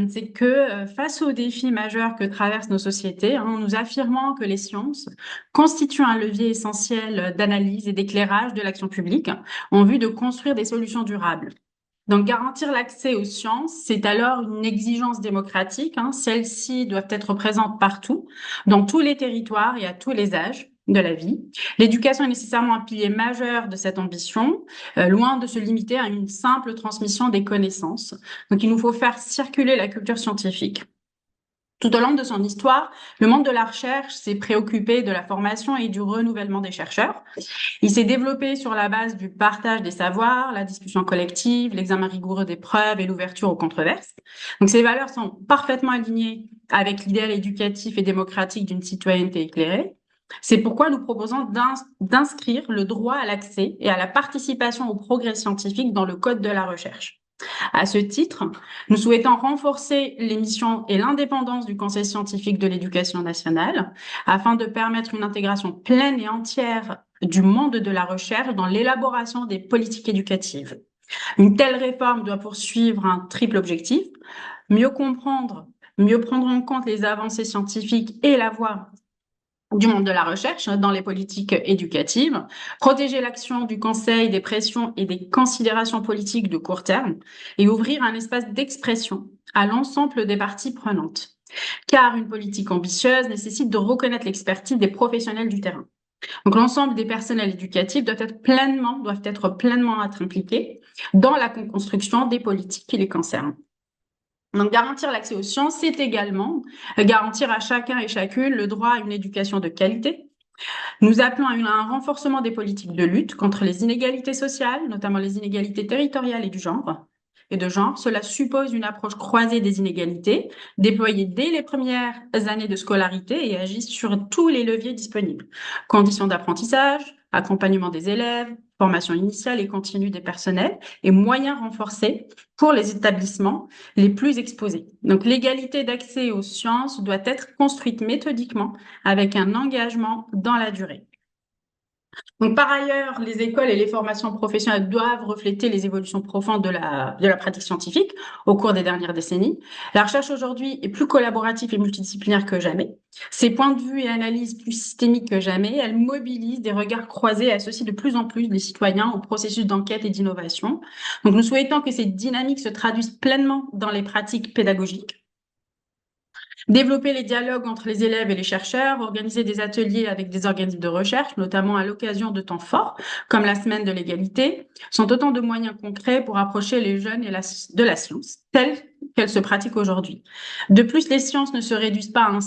c'est que face aux défis majeurs que traversent nos sociétés, nous affirmons que les sciences constituent un levier essentiel d'analyse et d'éclairage de l'action publique en vue de construire des solutions durables. Donc, garantir l'accès aux sciences, c'est alors une exigence démocratique. Celles-ci doivent être présentes partout, dans tous les territoires et à tous les âges de la vie. L'éducation est nécessairement un pilier majeur de cette ambition, loin de se limiter à une simple transmission des connaissances. Donc, il nous faut faire circuler la culture scientifique. Tout au long de son histoire, le monde de la recherche s'est préoccupé de la formation et du renouvellement des chercheurs. Il s'est développé sur la base du partage des savoirs, la discussion collective, l'examen rigoureux des preuves et l'ouverture aux controverses. Donc, ces valeurs sont parfaitement alignées avec l'idéal éducatif et démocratique d'une citoyenneté éclairée. C'est pourquoi nous proposons d'inscrire le droit à l'accès et à la participation au progrès scientifique dans le Code de la recherche. À ce titre, nous souhaitons renforcer les missions et l'indépendance du Conseil scientifique de l'éducation nationale afin de permettre une intégration pleine et entière du monde de la recherche dans l'élaboration des politiques éducatives. Une telle réforme doit poursuivre un triple objectif: mieux comprendre, mieux prendre en compte les avancées scientifiques et la voie du monde de la recherche dans les politiques éducatives, protéger l'action du Conseil des pressions et des considérations politiques de court terme et ouvrir un espace d'expression à l'ensemble des parties prenantes. Car une politique ambitieuse nécessite de reconnaître l'expertise des professionnels du terrain. Donc l'ensemble des personnels éducatifs doivent être pleinement impliqués dans la construction des politiques qui les concernent. Donc, garantir l'accès aux sciences, c'est également garantir à chacun et chacune le droit à une éducation de qualité. Nous appelons à un renforcement des politiques de lutte contre les inégalités sociales, notamment les inégalités territoriales et de genre. Cela suppose une approche croisée des inégalités, déployée dès les premières années de scolarité et agisse sur tous les leviers disponibles. Conditions d'apprentissage, accompagnement des élèves, formation initiale et continue des personnels et moyens renforcés pour les établissements les plus exposés. Donc, l'égalité d'accès aux sciences doit être construite méthodiquement avec un engagement dans la durée. Donc, par ailleurs, les écoles et les formations professionnelles doivent refléter les évolutions profondes de la pratique scientifique au cours des dernières décennies. La recherche aujourd'hui est plus collaborative et multidisciplinaire que jamais. Ses points de vue et analyses plus systémiques que jamais. Elle mobilise des regards croisés et associe de plus en plus les citoyens au processus d'enquête et d'innovation. Donc, nous souhaitons que ces dynamiques se traduisent pleinement dans les pratiques pédagogiques. Développer les dialogues entre les élèves et les chercheurs, organiser des ateliers avec des organismes de recherche, notamment à l'occasion de temps forts, comme la semaine de l'égalité, sont autant de moyens concrets pour approcher les jeunes de la science, telle qu'elle se pratique aujourd'hui. De plus, les sciences ne se réduisent pas à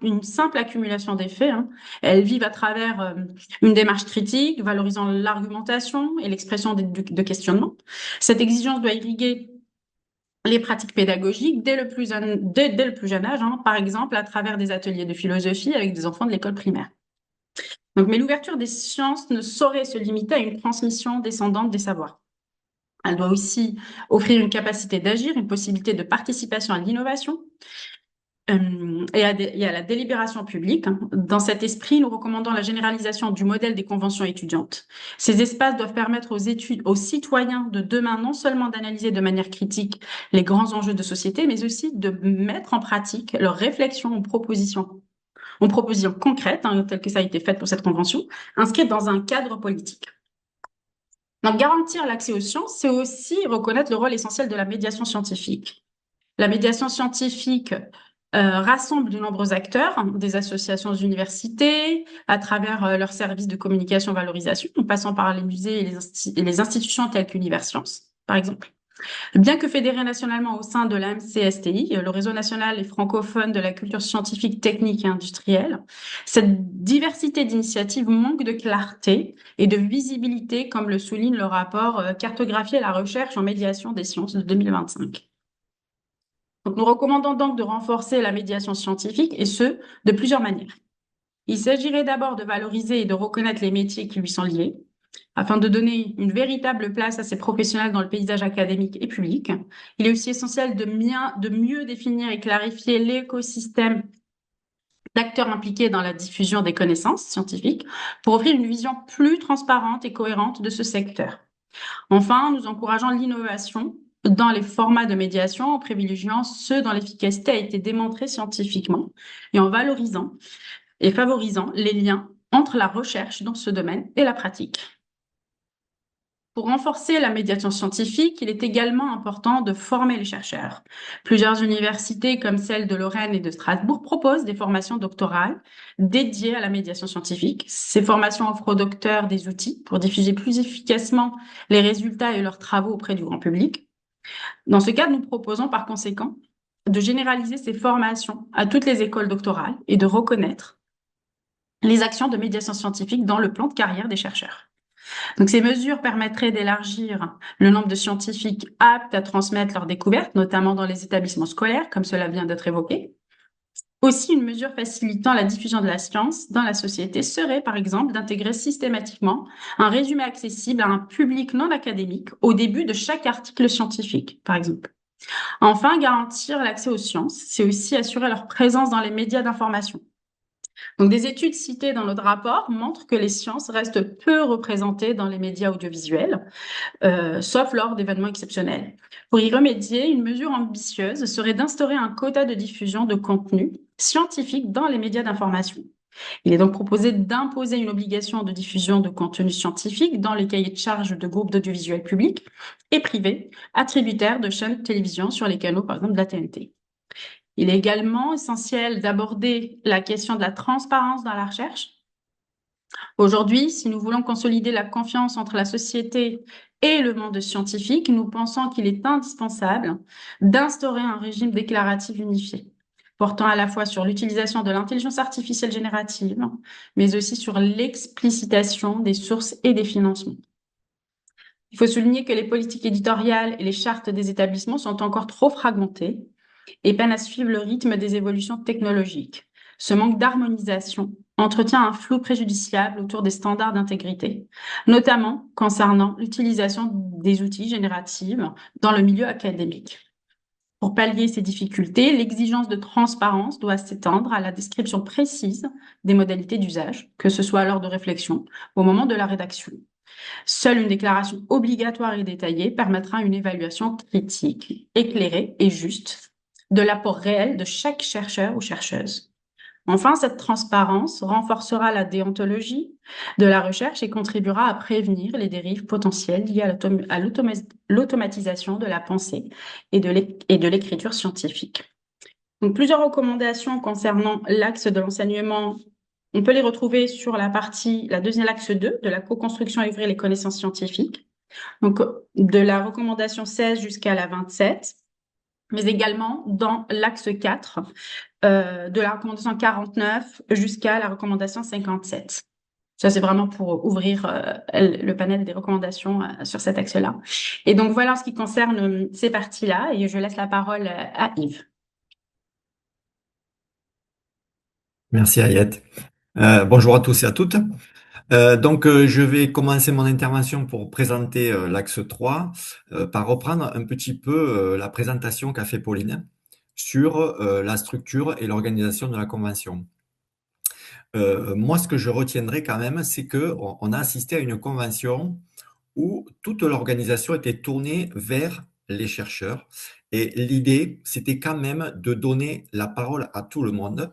une simple accumulation des faits. Elles vivent à travers une démarche critique, valorisant l'argumentation et l'expression de questionnement. Cette exigence doit irriguer les pratiques pédagogiques dès le plus jeune âge, par exemple à travers des ateliers de philosophie avec des enfants de l'école primaire. Donc, mais l'ouverture des sciences ne saurait se limiter à une transmission descendante des savoirs. Elle doit aussi offrir une capacité d'agir, une possibilité de participation à l'innovation et à la délibération publique. Dans cet esprit, nous recommandons la généralisation du modèle des conventions étudiantes. Ces espaces doivent permettre aux citoyens de demain non seulement d'analyser de manière critique les grands enjeux de société, mais aussi de mettre en pratique leurs réflexions en propositions concrètes, telles que ça a été fait pour cette convention, inscrites dans un cadre politique. Donc, garantir l'accès aux sciences, c'est aussi reconnaître le rôle essentiel de la médiation scientifique. La médiation scientifique rassemble de nombreux acteurs, des associations universités, à travers leurs services de communication valorisation, en passant par les musées et les institutions telles qu'Universcience, par exemple. Bien que fédéré nationalement au sein de la MCSTI, le réseau national et francophone de la culture scientifique, technique et industrielle, cette diversité d'initiatives manque de clarté et de visibilité, comme le souligne le rapport Cartographier la recherche en médiation des sciences de 2025. Donc, nous recommandons donc de renforcer la médiation scientifique, et ce, de plusieurs manières. Il s'agirait d'abord de valoriser et de reconnaître les métiers qui lui sont liés, afin de donner une véritable place à ces professionnels dans le paysage académique et public. Il est aussi essentiel de mieux définir et clarifier l'écosystème d'acteurs impliqués dans la diffusion des connaissances scientifiques pour offrir une vision plus transparente et cohérente de ce secteur. Enfin, nous encourageons l'innovation dans les formats de médiation en privilégiant ceux dont l'efficacité a été démontrée scientifiquement et en valorisant et favorisant les liens entre la recherche dans ce domaine et la pratique. Pour renforcer la médiation scientifique, il est également important de former les chercheurs. Plusieurs universités, comme celle de Lorraine et de Strasbourg, proposent des formations doctorales dédiées à la médiation scientifique. Ces formations offrent aux docteurs des outils pour diffuser plus efficacement les résultats et leurs travaux auprès du grand public. Dans ce cadre, nous proposons par conséquent de généraliser ces formations à toutes les écoles doctorales et de reconnaître les actions de médiation scientifique dans le plan de carrière des chercheurs. Donc, ces mesures permettraient d'élargir le nombre de scientifiques aptes à transmettre leurs découvertes, notamment dans les établissements scolaires, comme cela vient d'être évoqué. Aussi, une mesure facilitant la diffusion de la science dans la société serait, par exemple, d'intégrer systématiquement un résumé accessible à un public non académique au début de chaque article scientifique, par exemple. Enfin, garantir l'accès aux sciences, c'est aussi assurer leur présence dans les médias d'information. Donc, des études citées dans notre rapport montrent que les sciences restent peu représentées dans les médias audiovisuels, sauf lors d'événements exceptionnels. Pour y remédier, une mesure ambitieuse serait d'instaurer un quota de diffusion de contenu scientifique dans les médias d'information. Il est donc proposé d'imposer une obligation de diffusion de contenu scientifique dans les cahiers de charges de groupes d'audiovisuel publics et privés, attributaires de chaînes de télévision sur les canaux, par exemple, de la TNT. Il est également essentiel d'aborder la question de la transparence dans la recherche. Aujourd'hui, si nous voulons consolider la confiance entre la société et le monde scientifique, nous pensons qu'il est indispensable d'instaurer un régime déclaratif unifié, portant à la fois sur l'utilisation de l'intelligence artificielle générative, mais aussi sur l'explicitation des sources et des financements. Il faut souligner que les politiques éditoriales et les chartes des établissements sont encore trop fragmentées et peinent à suivre le rythme des évolutions technologiques. Ce manque d'harmonisation entretient un flou préjudiciable autour des standards d'intégrité, notamment concernant l'utilisation des outils génératifs dans le milieu académique. Pour pallier ces difficultés, l'exigence de transparence doit s'étendre à la description précise des modalités d'usage, que ce soit lors de réflexion ou au moment de la rédaction. Seule une déclaration obligatoire et détaillée permettra une évaluation critique, éclairée et juste de l'apport réel de chaque chercheur ou chercheuse. Enfin, cette transparence renforcera la déontologie de la recherche et contribuera à prévenir les dérives potentielles liées à l'automatisation de la pensée et de l'écriture scientifique. Donc, plusieurs recommandations concernant l'axe de l'enseignement. On peut les retrouver sur la deuxième axe 2 de la co-construction et ouvrir les connaissances scientifiques. Donc, de la recommandation 16 jusqu'à la 27, mais également dans l'axe 4, de la recommandation 49 jusqu'à la recommandation 57. Ça, c'est vraiment pour ouvrir le panel des recommandations sur cet axe-là. Et donc, voilà en ce qui concerne ces parties-là, et je laisse la parole à Yves. Merci Ayette. Bonjour à tous et à toutes. Je vais commencer mon intervention pour présenter l'axe 3 par reprendre un petit peu la présentation qu'a fait Pauline sur la structure et l'organisation de la convention. Moi, ce que je retiendrai quand même, c'est qu'on a assisté à une convention où toute l'organisation était tournée vers les chercheurs. Et l'idée, c'était quand même de donner la parole à tout le monde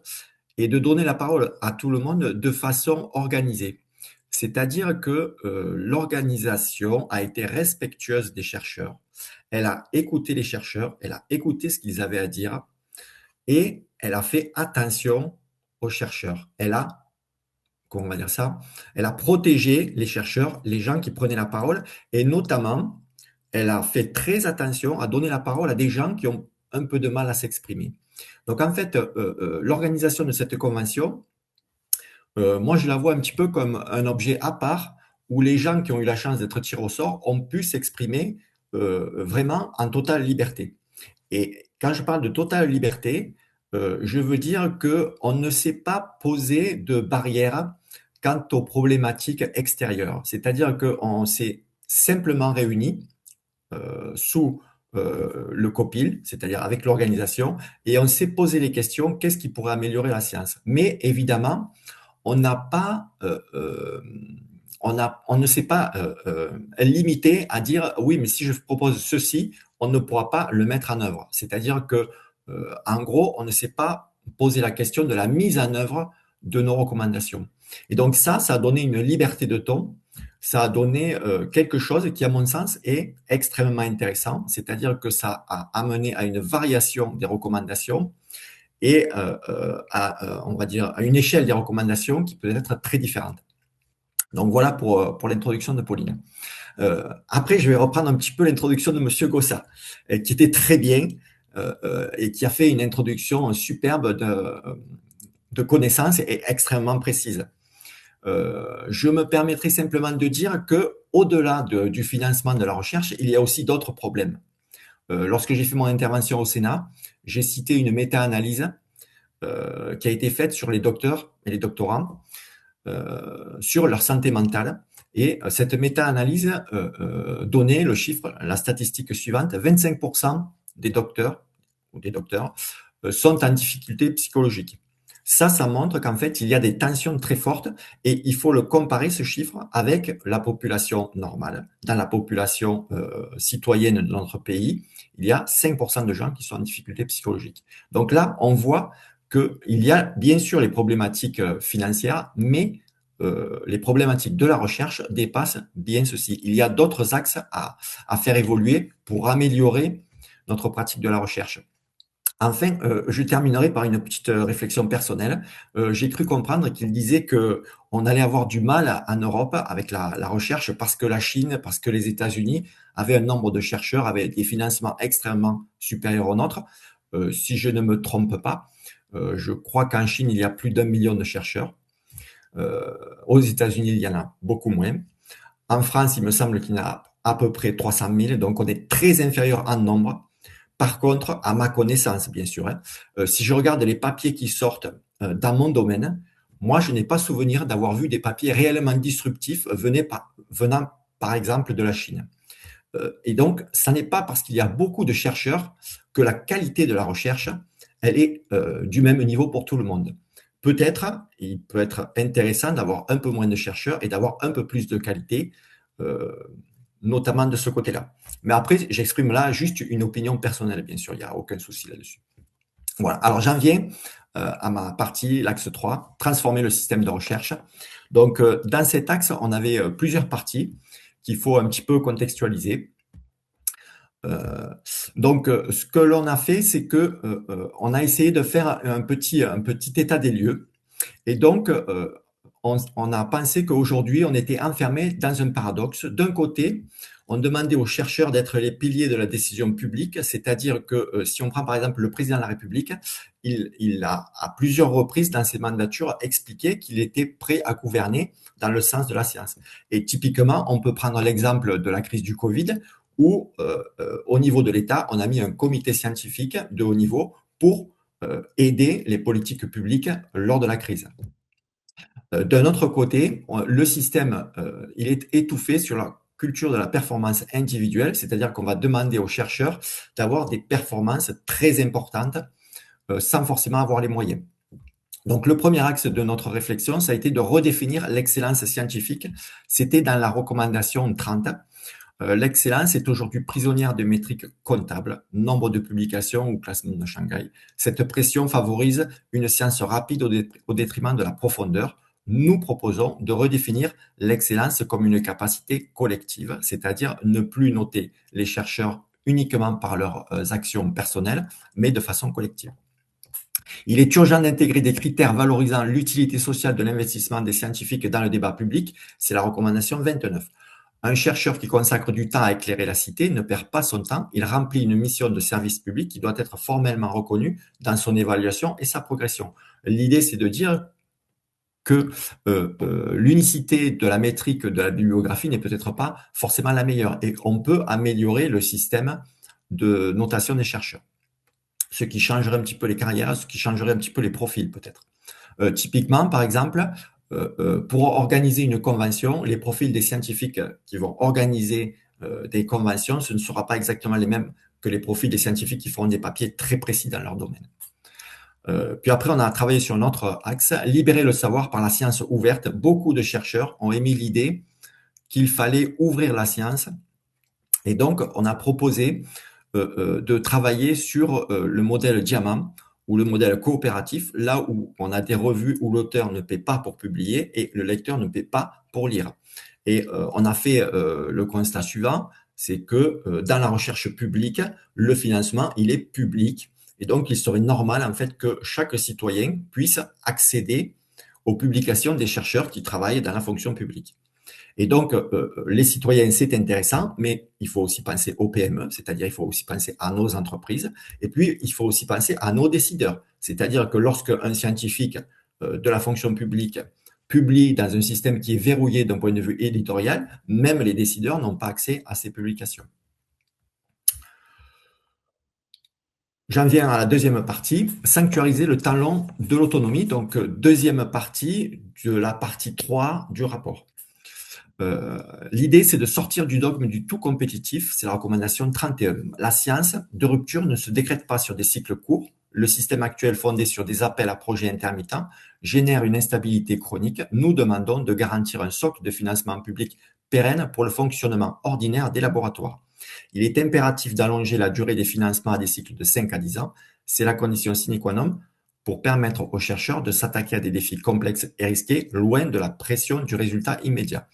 et de donner la parole à tout le monde de façon organisée. C'est-à-dire que l'organisation a été respectueuse des chercheurs. Elle a écouté les chercheurs, elle a écouté ce qu'ils avaient à dire et elle a fait attention aux chercheurs. Comment on va dire ça, elle a protégé les chercheurs, les gens qui prenaient la parole, et notamment, elle a fait très attention à donner la parole à des gens qui ont un peu de mal à s'exprimer. Donc, en fait, l'organisation de cette convention, moi, je la vois un petit peu comme un objet à part où les gens qui ont eu la chance d'être tirés au sort ont pu s'exprimer vraiment en totale liberté. Et quand je parle de totale liberté, je veux dire qu'on ne s'est pas posé de barrière quant aux problématiques extérieures. C'est-à-dire qu'on s'est simplement réunis sous le COPIL, c'est-à-dire avec l'organisation, et on s'est posé les questions, qu'est-ce qui pourrait améliorer la science? Mais évidemment, on n'a pas, on ne s'est pas limité à dire oui, mais si je propose ceci, on ne pourra pas le mettre en œuvre. C'est-à-dire que, en gros, on ne s'est pas posé la question de la mise en œuvre de nos recommandations. Et donc ça a donné une liberté de ton, ça a donné quelque chose qui, à mon sens, est extrêmement intéressant. C'est-à-dire que ça a amené à une variation des recommandations et on va dire, à une échelle des recommandations qui peut être très différente. Donc voilà pour l'introduction de Pauline. Après, je vais reprendre un petit peu l'introduction de Monsieur Gossa, qui était très bien et qui a fait une introduction superbe de connaissances et extrêmement précise. Je me permettrai simplement de dire que, au-delà du financement de la recherche, il y a aussi d'autres problèmes. Lorsque j'ai fait mon intervention au Sénat, j'ai cité une méta-analyse qui a été faite sur les docteurs et les doctorants sur leur santé mentale. Et cette méta-analyse donnait le chiffre, la statistique suivante, 25% des docteurs sont en difficulté psychologique. Ça montre qu'en fait, il y a des tensions très fortes et il faut le comparer, ce chiffre, avec la population normale. Dans la population citoyenne de notre pays, il y a 5% de gens qui sont en difficulté psychologique. Donc là, on voit qu'il y a bien sûr les problématiques financières, mais les problématiques de la recherche dépassent bien ceci. Il y a d'autres axes à faire évoluer pour améliorer notre pratique de la recherche. Enfin, je terminerai par une petite réflexion personnelle. J'ai cru comprendre qu'il disait que on allait avoir du mal en Europe avec la recherche parce que la Chine, parce que les États-Unis avaient un nombre de chercheurs, avaient des financements extrêmement supérieurs aux nôtres. Si je ne me trompe pas, je crois qu'en Chine, il y a plus d'1 million de chercheurs. Aux États-Unis, il y en a beaucoup moins. En France, il me semble qu'il y en a à peu près 300 000, donc on est très inférieur en nombre. Par contre, à ma connaissance, bien sûr, si je regarde les papiers qui sortent dans mon domaine, moi, je n'ai pas souvenir d'avoir vu des papiers réellement disruptifs venant, par exemple, de la Chine. Et donc, ça n'est pas parce qu'il y a beaucoup de chercheurs que la qualité de la recherche, elle est du même niveau pour tout le monde. Peut-être, il peut être intéressant d'avoir un peu moins de chercheurs et d'avoir un peu plus de qualité, notamment de ce côté-là. Mais après, j'exprime là juste une opinion personnelle, bien sûr, il n'y a aucun souci là-dessus. Voilà, alors j'en viens à ma partie, l'axe 3, transformer le système de recherche. Donc, dans cet axe, on avait plusieurs parties qu'il faut un petit peu contextualiser. Donc, ce que l'on a fait, c'est que on a essayé de faire un petit état des lieux. Et donc, on a pensé qu'aujourd'hui, on était enfermé dans un paradoxe. D'un côté, on demandait aux chercheurs d'être les piliers de la décision publique, c'est-à-dire que si on prend par exemple le président de la République, il a à plusieurs reprises dans ses mandatures expliqué qu'il était prêt à gouverner dans le sens de la science. Et typiquement, on peut prendre l'exemple de la crise du Covid, où au niveau de l'État, on a mis un comité scientifique de haut niveau pour aider les politiques publiques lors de la crise. D'un autre côté, le système, il est étouffé sur la culture de la performance individuelle, c'est-à-dire qu'on va demander aux chercheurs d'avoir des performances très importantes sans forcément avoir les moyens. Donc, le premier axe de notre réflexion, ça a été de redéfinir l'excellence scientifique. C'était dans la recommandation 30. L'excellence est aujourd'hui prisonnière de métriques comptables, nombre de publications ou classement de Shanghai. Cette pression favorise une science rapide au détriment de la profondeur. Nous proposons de redéfinir l'excellence comme une capacité collective, c'est-à-dire ne plus noter les chercheurs uniquement par leurs actions personnelles, mais de façon collective. Il est urgent d'intégrer des critères valorisant l'utilité sociale de l'investissement des scientifiques dans le débat public. C'est la recommandation 29. Un chercheur qui consacre du temps à éclairer la cité ne perd pas son temps, il remplit une mission de service public qui doit être formellement reconnue dans son évaluation et sa progression. L'idée, c'est de dire que l'unicité de la métrique de la bibliographie n'est peut-être pas forcément la meilleure et on peut améliorer le système de notation des chercheurs. Ce qui changerait un petit peu les carrières, ce qui changerait un petit peu les profils peut-être. Typiquement, par exemple, pour organiser une convention, les profils des scientifiques qui vont organiser des conventions, ce ne sera pas exactement les mêmes que les profils des scientifiques qui feront des papiers très précis dans leur domaine. Puis après, on a travaillé sur notre axe, libérer le savoir par la science ouverte. Beaucoup de chercheurs ont émis l'idée qu'il fallait ouvrir la science. Et donc, on a proposé de travailler sur le modèle diamant ou le modèle coopératif, là où on a des revues où l'auteur ne paie pas pour publier et le lecteur ne paie pas pour lire. Et on a fait le constat suivant, c'est que dans la recherche publique, le financement, il est public. Et donc, il serait normal, en fait, que chaque citoyen puisse accéder aux publications des chercheurs qui travaillent dans la fonction publique. Et donc, les citoyens, c'est intéressant, mais il faut aussi penser aux PME, c'est-à-dire il faut aussi penser à nos entreprises, et puis il faut aussi penser à nos décideurs. C'est-à-dire que lorsque un scientifique de la fonction publique publie dans un système qui est verrouillé d'un point de vue éditorial, même les décideurs n'ont pas accès à ces publications. J'en viens à la deuxième partie, sanctuariser le temps long de l'autonomie, donc deuxième partie de la partie 3 du rapport. L'idée, c'est de sortir du dogme du tout compétitif, c'est la recommandation 31. La science de rupture ne se décrète pas sur des cycles courts. Le système actuel fondé sur des appels à projets intermittents génère une instabilité chronique. Nous demandons de garantir un socle de financement public pérenne pour le fonctionnement ordinaire des laboratoires. Il est impératif d'allonger la durée des financements à des cycles de 5 à 10 ans. C'est la condition sine qua non pour permettre aux chercheurs de s'attaquer à des défis complexes et risqués, loin de la pression du résultat immédiat.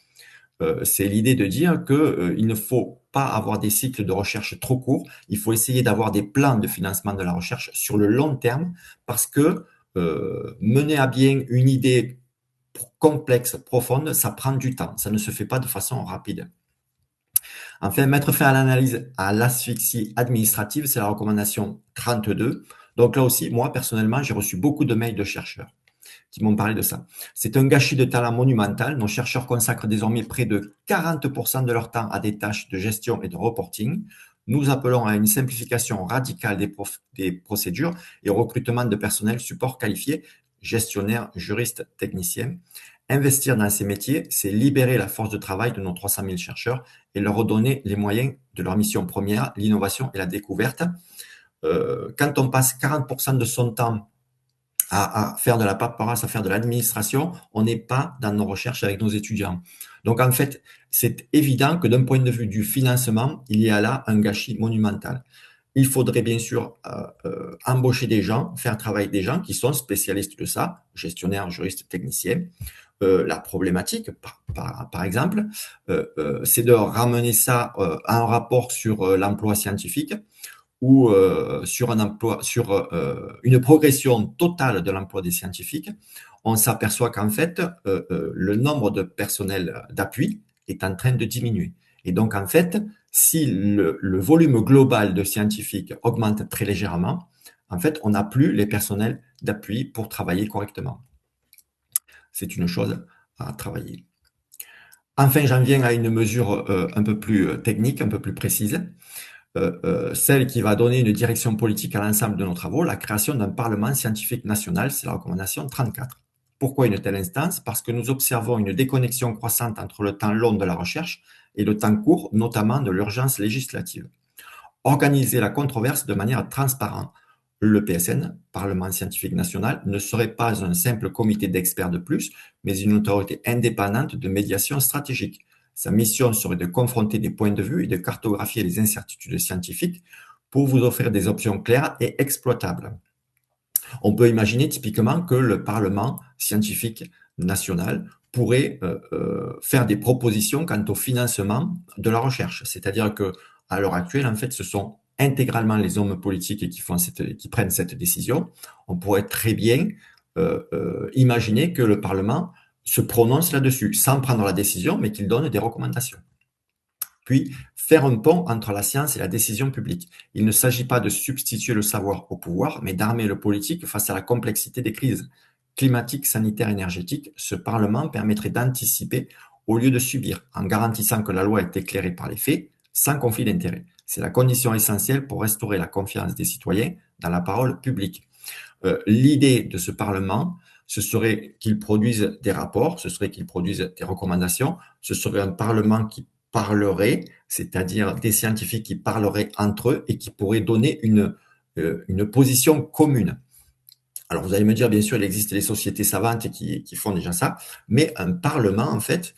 C'est l'idée de dire qu'il ne faut pas avoir des cycles de recherche trop courts, il faut essayer d'avoir des plans de financement de la recherche sur le long terme, parce que mener à bien une idée complexe, profonde, ça prend du temps, ça ne se fait pas de façon rapide. Enfin, mettre fin à l'analyse à l'asphyxie administrative, c'est la recommandation 32. Donc là aussi, moi, personnellement, j'ai reçu beaucoup de mails de chercheurs qui m'ont parlé de ça. C'est un gâchis de talent monumental. Nos chercheurs consacrent désormais près de 40% de leur temps à des tâches de gestion et de reporting. Nous appelons à une simplification radicale des procédures et au recrutement de personnel support qualifié, gestionnaires, juristes, techniciens. Investir dans ces métiers, c'est libérer la force de travail de nos 300 000 chercheurs et leur redonner les moyens de leur mission première, l'innovation et la découverte. Quand on passe 40% de son temps à faire de la paperasse, à faire de l'administration, on n'est pas dans nos recherches avec nos étudiants. Donc, en fait, c'est évident que d'un point de vue du financement, il y a là un gâchis monumental. Il faudrait bien sûr embaucher des gens, faire travailler des gens qui sont spécialistes de ça, gestionnaires, juristes, techniciens. La problématique, par exemple, c'est de ramener ça à un rapport sur l'emploi scientifique ou sur un emploi, sur une progression totale de l'emploi des scientifiques. On s'aperçoit qu'en fait, le nombre de personnel d'appui est en train de diminuer. Et donc, en fait, si le volume global de scientifiques augmente très légèrement, en fait, on n'a plus les personnels d'appui pour travailler correctement. C'est une chose à travailler. Enfin, j'en viens à une mesure un peu plus technique, un peu plus précise, celle qui va donner une direction politique à l'ensemble de nos travaux, la création d'un Parlement scientifique national, c'est la recommandation 34. Pourquoi une telle instance? Parce que nous observons une déconnexion croissante entre le temps long de la recherche et le temps court, notamment de l'urgence législative. Organiser la controverse de manière transparente. Le PSN, Parlement scientifique national, ne serait pas un simple comité d'experts de plus, mais une autorité indépendante de médiation stratégique. Sa mission serait de confronter des points de vue et de cartographier les incertitudes scientifiques pour vous offrir des options claires et exploitables. On peut imaginer typiquement que le Parlement scientifique national pourrait faire des propositions quant au financement de la recherche. C'est-à-dire que à l'heure actuelle, en fait, ce sont intégralement les hommes politiques qui prennent cette décision. On pourrait très bien imaginer que le Parlement se prononce là-dessus, sans prendre la décision, mais qu'il donne des recommandations. Puis, faire un pont entre la science et la décision publique. Il ne s'agit pas de substituer le savoir au pouvoir, mais d'armer le politique face à la complexité des crises climatiques, sanitaires, énergétiques. Ce Parlement permettrait d'anticiper au lieu de subir, en garantissant que la loi est éclairée par les faits, sans conflit d'intérêts. C'est la condition essentielle pour restaurer la confiance des citoyens dans la parole publique. L'idée de ce Parlement, ce serait qu'il produise des rapports, ce serait qu'il produise des recommandations, ce serait un Parlement qui parlerait, c'est-à-dire des scientifiques qui parleraient entre eux et qui pourraient donner une position commune. Alors vous allez me dire, bien sûr, il existe les sociétés savantes qui font déjà ça, mais un Parlement, en fait,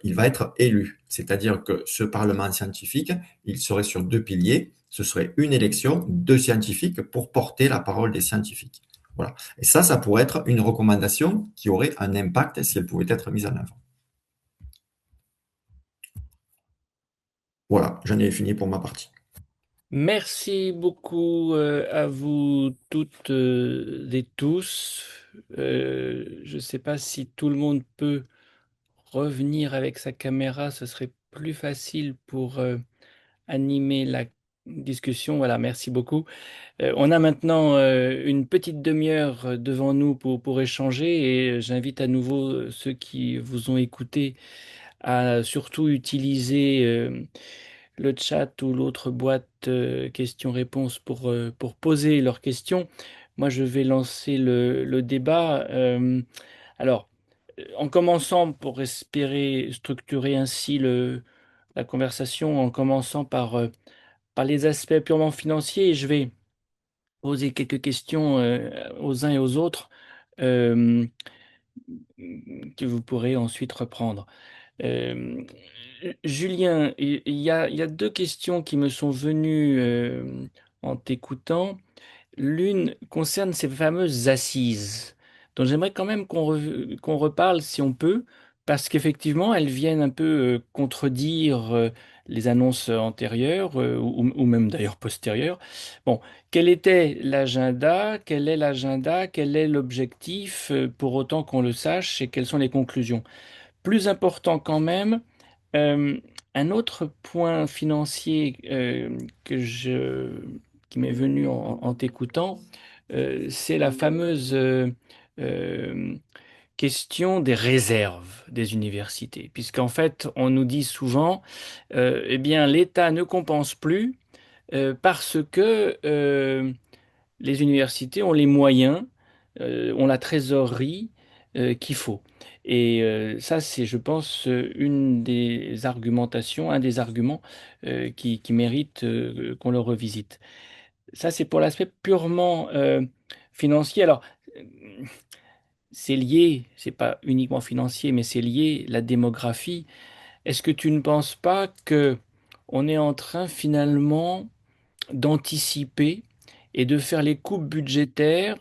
il va être élu. C'est-à-dire que ce Parlement scientifique, il serait sur deux piliers. Ce serait une élection de scientifiques pour porter la parole des scientifiques. Voilà. Et ça pourrait être une recommandation qui aurait un impact si elle pouvait être mise en œuvre. Voilà, j'en ai fini pour ma partie. Merci beaucoup à vous toutes et tous. Je ne sais pas si tout le monde peut revenir avec sa caméra, ce serait plus facile pour animer la discussion. Voilà, merci beaucoup. On a maintenant une petite demi-heure devant nous pour échanger et j'invite à nouveau ceux qui vous ont écouté à surtout utiliser le chat ou l'autre boîte questions-réponses pour poser leurs questions. Moi, je vais lancer le débat. Alors, en commençant pour espérer structurer ainsi la conversation, en commençant par les aspects purement financiers, je vais poser quelques questions aux uns et aux autres euh, que vous pourrez ensuite reprendre. Euh, Julien, il y a deux questions qui me sont venues en t'écoutant. L'une concerne ces fameuses assises, dont j'aimerais quand même qu'on reparle si on peut, parce qu'effectivement, elles viennent un peu contredire les annonces antérieures, ou même d'ailleurs postérieures. Bon, quel était l'agenda? Quel est l'agenda? Quel est l'objectif, pour autant qu'on le sache, et quelles sont les conclusions? Plus important quand même, euh, un autre point financier qui m'est venu en t'écoutant, c'est la fameuse euh, question des réserves des universités. Puisqu'en fait, on nous dit souvent, eh bien, l'État ne compense plus parce que les universités ont les moyens, ont la trésorerie qu'il faut. Et ça, c'est, je pense, une des argumentations, un des arguments qui mérite qu'on le revisite. Ça, c'est pour l'aspect purement financier. Alors, euh, c'est lié, c'est pas uniquement financier, mais c'est lié la démographie. Est-ce que tu ne penses pas que on est en train finalement d'anticiper et de faire les coupes budgétaires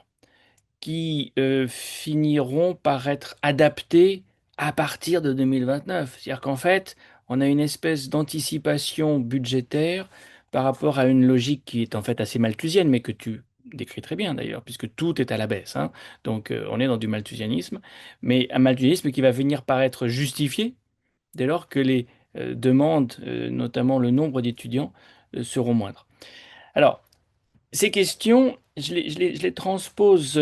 qui finiront par être adaptés à partir de 2029? C'est-à-dire qu'en fait, on a une espèce d'anticipation budgétaire par rapport à une logique qui est en fait assez malthusienne, mais que tu décris très bien d'ailleurs, puisque tout est à la baisse, hein. Donc on est dans du malthusianisme, mais un malthusianisme qui va finir par être justifié dès lors que les demandes, notamment le nombre d'étudiants, seront moindres. Alors, ces questions, je les transpose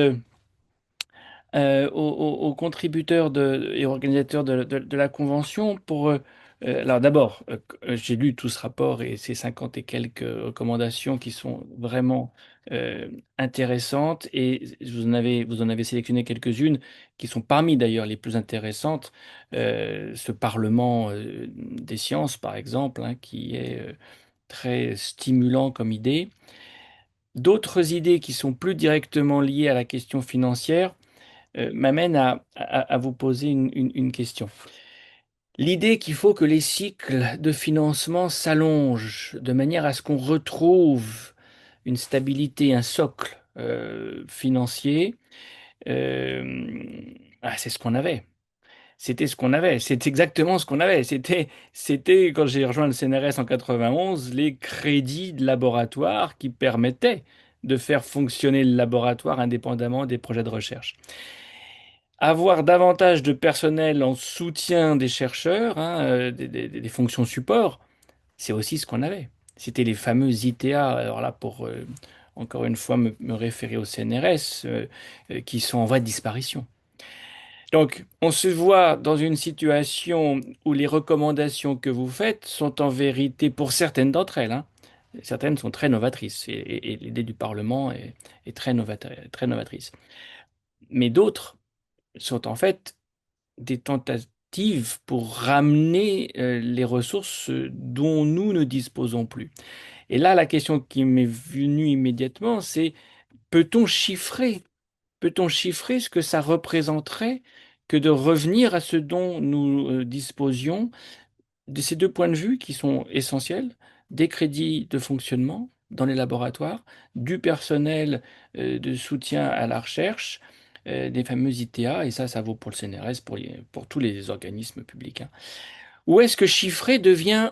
aux contributeurs et organisateurs de la convention pour... alors d'abord, j'ai lu tout ce rapport et ces 50 et quelques recommandations qui sont vraiment intéressantes et vous en avez sélectionné quelques-unes qui sont parmi d'ailleurs les plus intéressantes. Ce Parlement des sciences, par exemple, hein, qui est très stimulant comme idée. D'autres idées qui sont plus directement liées à la question financière m'amène à vous poser une question. L'idée qu'il faut que les cycles de financement s'allongent de manière à ce qu'on retrouve une stabilité, un socle financier, c'est ce qu'on avait. C'était ce qu'on avait. C'est exactement ce qu'on avait. C'était, quand j'ai rejoint le CNRS en 91, les crédits de laboratoire qui permettaient de faire fonctionner le laboratoire indépendamment des projets de recherche. Avoir davantage de personnel en soutien des chercheurs, hein, des fonctions support, c'est aussi ce qu'on avait. C'était les fameux ITA, alors là pour encore une fois me référer au CNRS, qui sont en voie de disparition. Donc on se voit dans une situation où les recommandations que vous faites sont en vérité, pour certaines d'entre elles, hein, certaines sont très novatrices, et l'idée du Parlement est très novatrice. Mais d'autres sont en fait des tentatives pour ramener les ressources dont nous ne disposons plus. Et là, la question qui m'est venue immédiatement, c'est peut-on chiffrer, peut-on chiffrer ce que ça représenterait que de revenir à ce dont nous disposions de ces deux points de vue qui sont essentiels, des crédits de fonctionnement dans les laboratoires, du personnel de soutien à la recherche, des fameux ITA, et ça vaut pour le CNRS, pour tous les organismes publics, hein. Où est-ce que chiffrer devient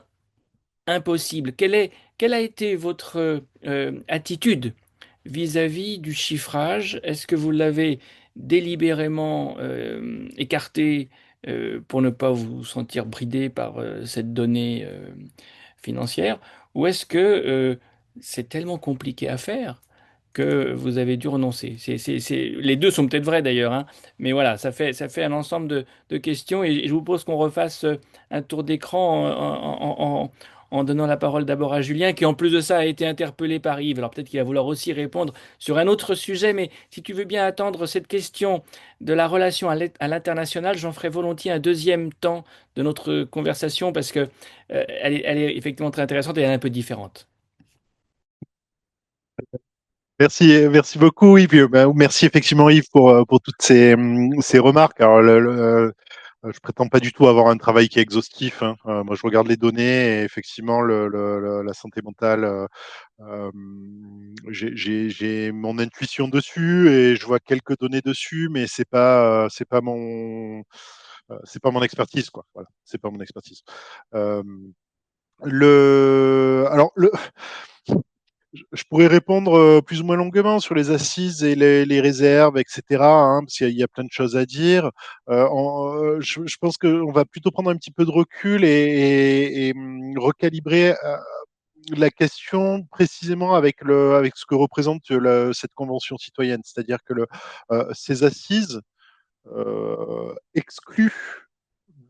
impossible? Quelle a été votre attitude vis-à-vis du chiffrage? Est-ce que vous l'avez délibérément écarté pour ne pas vous sentir bridé par cette donnée financière? Ou est-ce que c'est tellement compliqué à faire que vous avez dû renoncer? Les deux sont peut-être vrais d'ailleurs, hein, mais voilà, ça fait un ensemble de questions et je vous propose qu'on refasse un tour d'écran en donnant la parole d'abord à Julien, qui en plus de ça a été interpellé par Yves. Alors peut-être qu'il va vouloir aussi répondre sur un autre sujet, mais si tu veux bien attendre cette question de la relation à l'international, j'en ferai volontiers un deuxième temps de notre conversation parce que elle est effectivement très intéressante et elle est un peu différente. Merci beaucoup Yves. Ben, merci effectivement Yves pour toutes ces remarques. Alors Je prétends pas du tout avoir un travail qui est exhaustif, hein. Moi, je regarde les données et effectivement, la santé mentale, j'ai mon intuition dessus et je vois quelques données dessus, mais c'est pas mon expertise, quoi. Voilà, c'est pas mon expertise. Euh, alors, je pourrais répondre plus ou moins longuement sur les assises et les réserves, etc., hein, parce qu'il y a plein de choses à dire. Je pense qu'on va plutôt prendre un petit peu de recul et recalibrer la question précisément avec ce que représente cette convention citoyenne. C'est-à-dire que ces assises excluent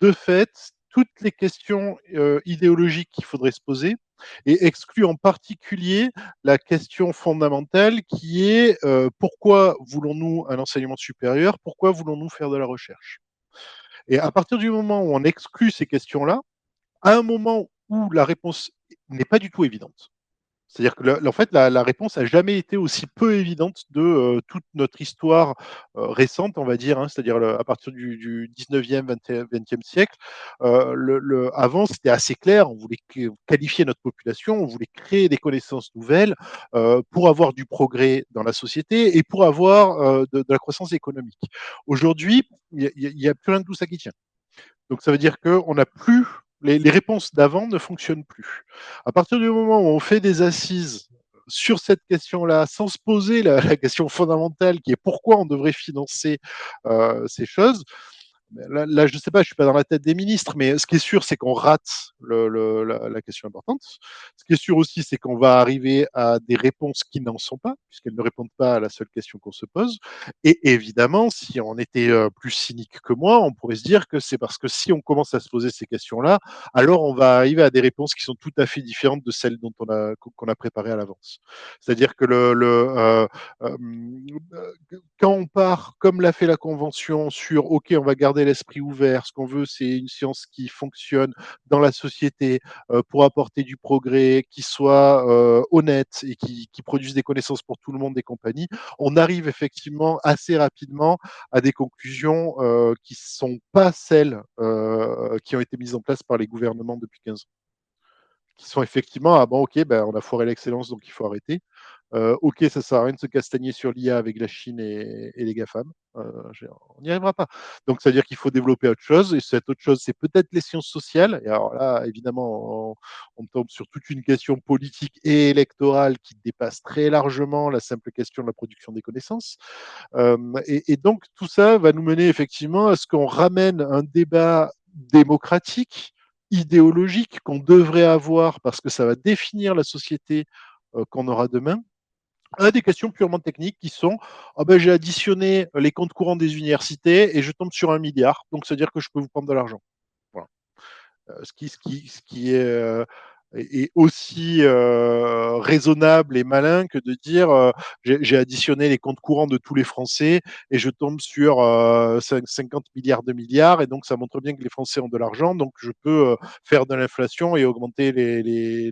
de fait toutes les questions idéologiques qu'il faudrait se poser et exclut en particulier la question fondamentale qui est pourquoi voulons-nous un enseignement supérieur, pourquoi voulons-nous faire de la recherche. Et à partir du moment où on exclut ces questions-là, à un moment où la réponse n'est pas du tout évidente, c'est-à-dire que en fait, la réponse a jamais été aussi peu évidente de toute notre histoire récente, on va dire, hein, c'est-à-dire à partir du 19e, 20e siècle. Avant, c'était assez clair, on voulait qualifier notre population, on voulait créer des connaissances nouvelles pour avoir du progrès dans la société et pour avoir de la croissance économique. Aujourd'hui, il y a plus rien de tout ça qui tient. Donc ça veut dire qu'on n'a plus, les réponses d'avant ne fonctionnent plus. À partir du moment où on fait des assises sur cette question-là, sans se poser la question fondamentale qui est pourquoi on devrait financer ces choses, là, je ne sais pas, je ne suis pas dans la tête des ministres, mais ce qui est sûr, c'est qu'on rate la question importante. Ce qui est sûr aussi, c'est qu'on va arriver à des réponses qui n'en sont pas, puisqu'elles ne répondent pas à la seule question qu'on se pose. Et évidemment, si on était plus cynique que moi, on pourrait se dire que c'est parce que si on commence à se poser ces questions-là, alors on va arriver à des réponses qui sont tout à fait différentes de celles qu'on a préparées à l'avance. C'est-à-dire que euh, quand on part, comme l'a fait la Convention, sur OK, on va garder l'esprit ouvert, ce qu'on veut, c'est une science qui fonctionne dans la société pour apporter du progrès, qui soit honnête et qui produise des connaissances pour tout le monde et compagnie, on arrive effectivement assez rapidement à des conclusions qui ne sont pas celles qui ont été mises en place par les gouvernements depuis 15 ans. Qui sont effectivement, ah bon, ok, ben, on a foiré l'excellence, donc il faut arrêter. Ok, ça sert à rien de se castagner sur l'IA avec la Chine et les GAFAM. On n'y arrivera pas. Donc, ça veut dire qu'il faut développer autre chose. Et cette autre chose, c'est peut-être les sciences sociales. Et alors là, évidemment, on tombe sur toute une question politique et électorale qui dépasse très largement la simple question de la production des connaissances. Et donc, tout ça va nous mener effectivement à ce qu'on ramène un débat démocratique, idéologique qu'on devrait avoir parce que ça va définir la société qu'on aura demain, à des questions purement techniques qui sont oh ben, j'ai additionné les comptes courants des universités et je tombe sur 1 milliard, donc ça veut dire que je peux vous prendre de l'argent. Voilà. Ce qui est aussi raisonnable et malin que de dire j'ai additionné les comptes courants de tous les Français et je tombe sur 50 milliards de milliards et donc ça montre bien que les Français ont de l'argent, donc je peux faire de l'inflation et augmenter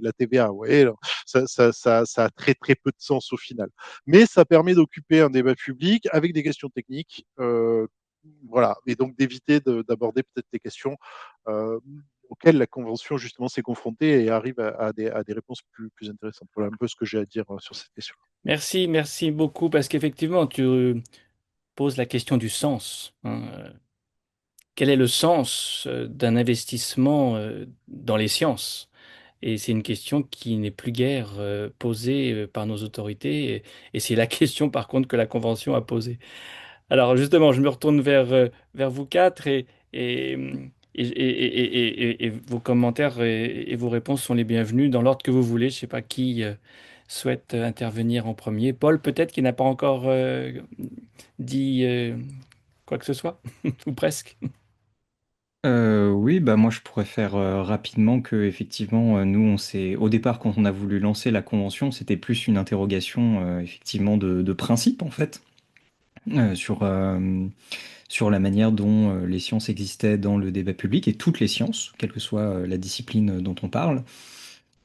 la TVA. Ouais, ça a très très peu de sens au final. Mais ça permet d'occuper un débat public avec des questions techniques. Voilà, et donc d'éviter d'aborder peut-être des questions auxquelles la Convention justement s'est confrontée et arrive à des réponses plus intéressantes. Voilà un peu ce que j'ai à dire sur cette question. Merci, merci beaucoup, parce qu'effectivement, tu poses la question du sens, hein. Quel est le sens d'un investissement dans les sciences? Et c'est une question qui n'est plus guère posée par nos autorités. Et c'est la question, par contre, que la Convention a posée. Alors, justement, je me retourne vers vous quatre et, et vos commentaires et vos réponses sont les bienvenus dans l'ordre que vous voulez. Je ne sais pas qui souhaite intervenir en premier. Paul, peut-être, qui n'a pas encore dit quoi que ce soit, ou presque. Oui, bah moi je pourrais faire rapidement que effectivement nous on s'est au départ quand on a voulu lancer la convention c'était plus une interrogation effectivement de principe en fait sur la manière dont les sciences existaient dans le débat public et toutes les sciences quelle que soit la discipline dont on parle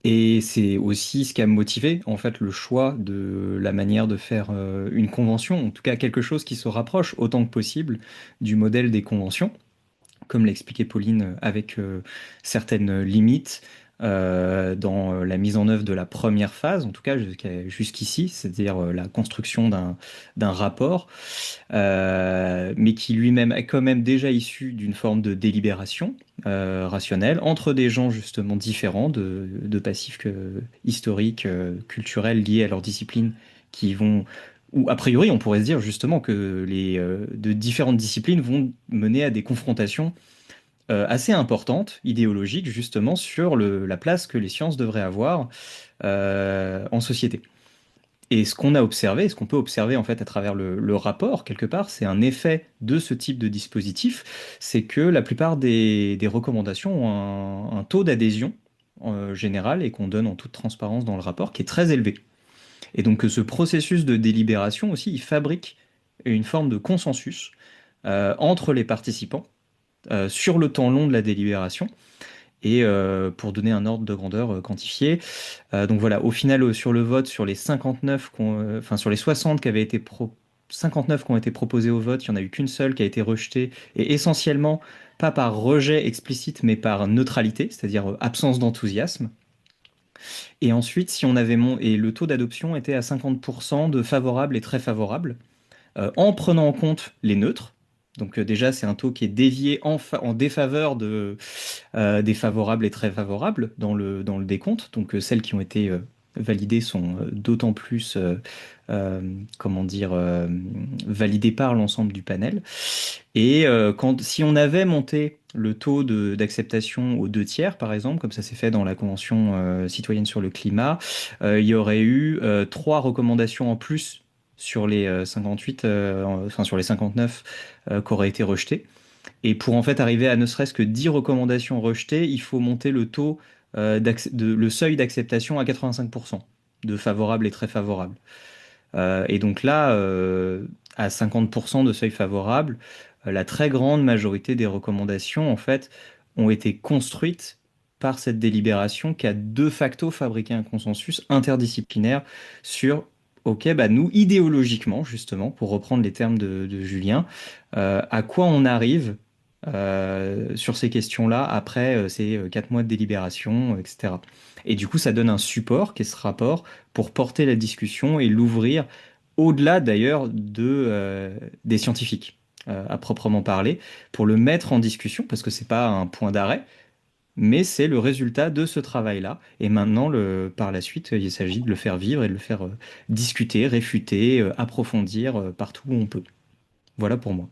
et c'est aussi ce qui a motivé en fait le choix de la manière de faire une convention en tout cas quelque chose qui se rapproche autant que possible du modèle des conventions comme l'a expliqué Pauline, avec certaines limites dans la mise en œuvre de la première phase, en tout cas jusqu'ici, c'est-à-dire la construction d'un rapport, mais qui lui-même est quand même déjà issu d'une forme de délibération rationnelle entre des gens justement différents, de passifs historiques, culturels liés à leur discipline, qui vont ou a priori, on pourrait se dire justement que les de différentes disciplines vont mener à des confrontations assez importantes, idéologiques, justement, sur la place que les sciences devraient avoir en société. Et ce qu'on a observé, ce qu'on peut observer en fait à travers le rapport, quelque part, c'est un effet de ce type de dispositif, c'est que la plupart des recommandations ont un taux d'adhésion général et qu'on donne en toute transparence dans le rapport qui est très élevé. Et donc ce processus de délibération aussi, il fabrique une forme de consensus entre les participants sur le temps long de la délibération. Et pour donner un ordre de grandeur quantifié. Donc voilà, au final, sur le vote, sur les 59, enfin sur les 60 qui avaient été 59 qui ont été proposés au vote, il n'y en a eu qu'une seule qui a été rejetée, et essentiellement pas par rejet explicite, mais par neutralité, c'est-à-dire absence d'enthousiasme. Et ensuite, si on avait et le taux d'adoption était à 50% de favorables et très favorables, en prenant en compte les neutres. Donc déjà, c'est un taux qui est dévié en défaveur des favorables et très favorables dans le décompte. Donc celles qui ont été validées sont d'autant plus, comment dire, validées par l'ensemble du panel. Et si on avait monté le taux d'acceptation aux 2 tiers, par exemple, comme ça s'est fait dans la Convention citoyenne sur le climat, il y aurait eu 3 recommandations en plus sur les 58, enfin sur les 59 qui auraient été rejetées. Et pour en fait arriver à ne serait-ce que 10 recommandations rejetées, il faut monter le taux, le seuil d'acceptation à 85% de favorables et très favorables. Et donc là, à 50% de seuil favorable, la très grande majorité des recommandations, en fait, ont été construites par cette délibération qui a de facto fabriqué un consensus interdisciplinaire sur, ok, bah nous, idéologiquement, justement, pour reprendre les termes de Julien, à quoi on arrive sur ces questions-là après ces 4 mois de délibération, etc. Et du coup, ça donne un support, qui est ce rapport, pour porter la discussion et l'ouvrir au-delà d'ailleurs des scientifiques à proprement parler, pour le mettre en discussion, parce que c'est pas un point d'arrêt, mais c'est le résultat de ce travail-là. Et maintenant, par la suite, il s'agit de le faire vivre et de le faire discuter, réfuter, approfondir partout où on peut. Voilà pour moi.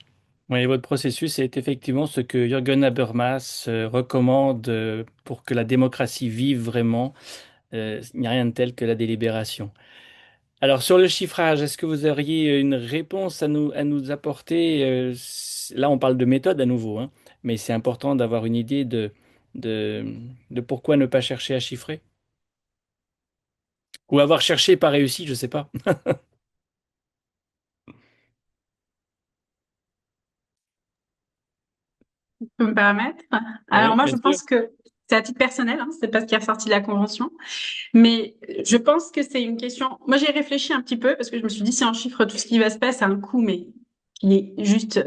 Oui, votre processus est effectivement ce que Jürgen Habermas recommande pour que la démocratie vive vraiment. Il n'y a rien de tel que la délibération. Alors, sur le chiffrage, est-ce que vous auriez une réponse à nous apporter? Là, on parle de méthode à nouveau, hein, mais c'est important d'avoir une idée de, de pourquoi ne pas chercher à chiffrer. Ou avoir cherché et pas réussi, je ne sais pas. Je peux me permettre. Alors Oui, moi, bien je sûr. pense que c'est à titre personnel, hein, c'est pas ce qui est ressorti de la convention, mais je pense que c'est une question. Moi, j'ai réfléchi un petit peu parce que je me suis dit si on chiffre tout ce qui va se passer, ça a un coût, mais qui est juste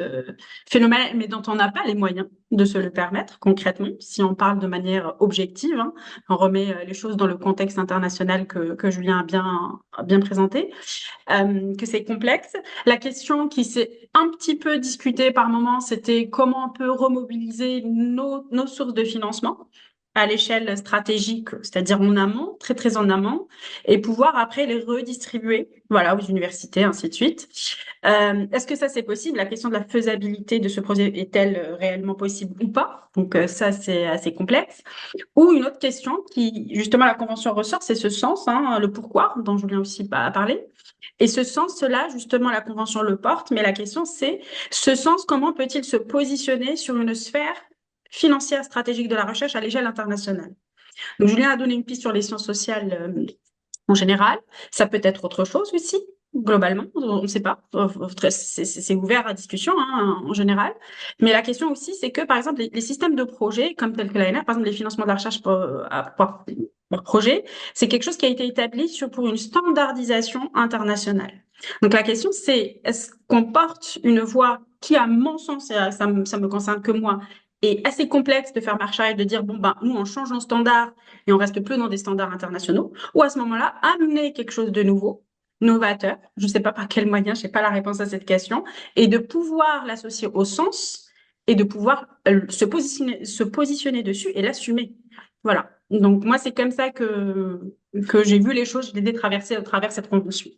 phénoménal, mais dont on n'a pas les moyens de se le permettre concrètement. Si on parle de manière objective, hein, on remet les choses dans le contexte international que Julien a bien présenté. Que c'est complexe. La question qui s'est un petit peu discutée par moment, c'était comment on peut remobiliser nos sources de financement à l'échelle stratégique, c'est-à-dire en amont, très très en amont, et pouvoir après les redistribuer, voilà, aux universités, ainsi de suite. Est-ce que ça c'est possible? La question de la faisabilité de ce projet est-elle réellement possible ou pas? Donc ça c'est assez complexe. Ou une autre question qui, justement, la convention ressort, c'est ce sens, hein, le pourquoi, dont Julien aussi a parlé. Et ce sens-là, justement, la convention le porte, mais la question, c'est ce sens, comment peut-il se positionner sur une sphère financière stratégique de la recherche à l'échelle internationale? Donc, Julien a donné une piste sur les sciences sociales en général. Ça peut être autre chose aussi, globalement, on ne sait pas. C'est ouvert à discussion hein, en général. Mais la question aussi, c'est que, par exemple, les systèmes de projets, comme tel que l'ANR, par exemple, les financements de la recherche par projet, c'est quelque chose qui a été établi pour une standardisation internationale. Donc la question, c'est est-ce qu'on porte une voix qui, à mon sens, et ça me concerne que moi, est assez complexe de faire marche arrière, de dire, bon, ben, nous, on change nos standards et on reste plus dans des standards internationaux, ou à ce moment-là, amener quelque chose de nouveau, novateur, je ne sais pas par quel moyen, je n'ai pas la réponse à cette question, et de pouvoir l'associer au sens et de pouvoir se positionner dessus et l'assumer. Voilà. Donc, moi, c'est comme ça que j'ai vu les choses, je les ai traversées à travers cette convention.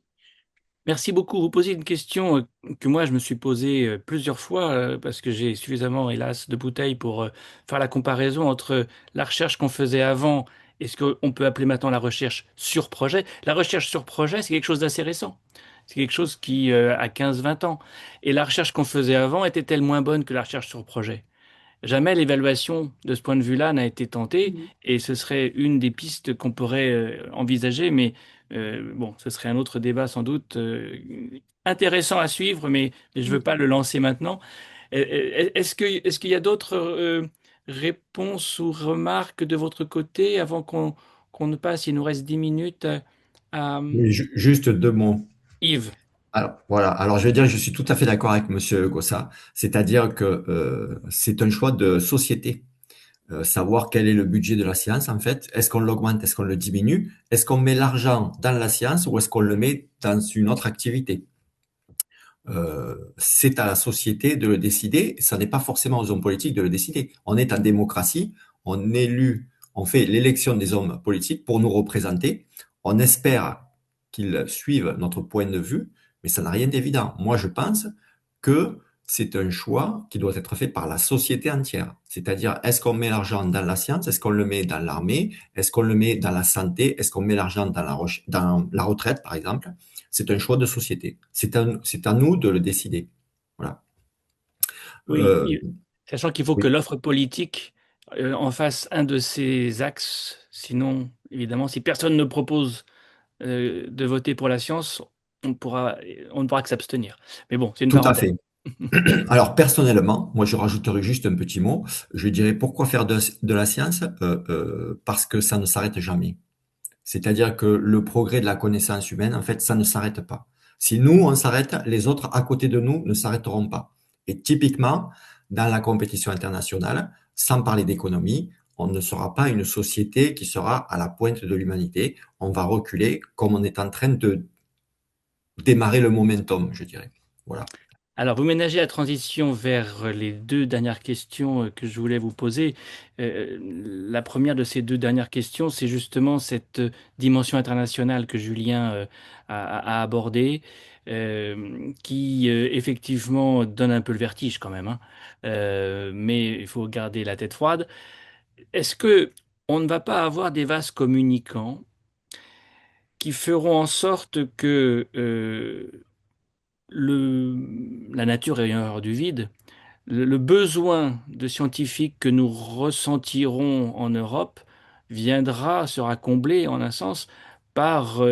Merci beaucoup. Vous posez une question que moi je me suis posée plusieurs fois parce que j'ai suffisamment, hélas, de bouteilles pour faire la comparaison entre la recherche qu'on faisait avant et ce qu'on peut appeler maintenant la recherche sur projet. La recherche sur projet, c'est quelque chose d'assez récent. C'est quelque chose qui a 15-20 ans. Et la recherche qu'on faisait avant était-elle moins bonne que la recherche sur projet? Jamais l'évaluation de ce point de vue-là n'a été tentée Mhm. et ce serait une des pistes qu'on pourrait envisager, mais bon, ce serait un autre débat sans doute intéressant à suivre, mais je ne veux pas le lancer maintenant. Est-ce qu'il y a d'autres réponses ou remarques de votre côté avant qu'on ne passe, il nous reste 10 minutes à Oui, juste deux mots. Yves? Alors, voilà. Alors, je vais dire que je suis tout à fait d'accord avec Monsieur Gossa. C'est-à-dire que c'est un choix de société. Savoir quel est le budget de la science, en fait. Est-ce qu'on l'augmente? Est-ce qu'on le diminue? Est-ce qu'on met l'argent dans la science ou est-ce qu'on le met dans une autre activité? C'est à la société de le décider. Ça n'est pas forcément aux hommes politiques de le décider. On est en démocratie. On élu, on fait l'élection des hommes politiques pour nous représenter. On espère qu'ils suivent notre point de vue, mais ça n'a rien d'évident. Moi, je pense que c'est un choix qui doit être fait par la société entière. C'est-à-dire, est-ce qu'on met l'argent dans la science? Est-ce qu'on le met dans l'armée? Est-ce qu'on le met dans la santé? Est-ce qu'on met l'argent dans la retraite, par exemple? C'est un choix de société. C'est à nous de le décider. Voilà. Oui, Euh, sachant qu'il faut que oui, l'offre politique en fasse un de ces axes. Sinon, évidemment, si personne ne propose de voter pour la science, on ne pourra que s'abstenir. Mais bon, c'est une tout à parenthèse. fait. Alors, personnellement, moi, je rajouterai juste un petit mot. Je dirais pourquoi faire de la science? Parce que ça ne s'arrête jamais. C'est-à-dire que le progrès de la connaissance humaine, en fait, ça ne s'arrête pas. Si nous, on s'arrête, les autres à côté de nous ne s'arrêteront pas. Et typiquement, dans la compétition internationale, sans parler d'économie, on ne sera pas une société qui sera à la pointe de l'humanité. On va reculer comme on est en train de démarrer le momentum, je dirais. Voilà. Alors, vous ménagez la transition vers les deux dernières questions que je voulais vous poser. La première de ces deux dernières questions, c'est justement cette dimension internationale que Julien a abordée, qui effectivement donne un peu le vertige quand même, hein. Mais il faut garder la tête froide. Est-ce que on ne va pas avoir des vases communicants qui feront en sorte que la nature ayant horreur du vide, le besoin de scientifiques que nous ressentirons en Europe sera comblé en un sens par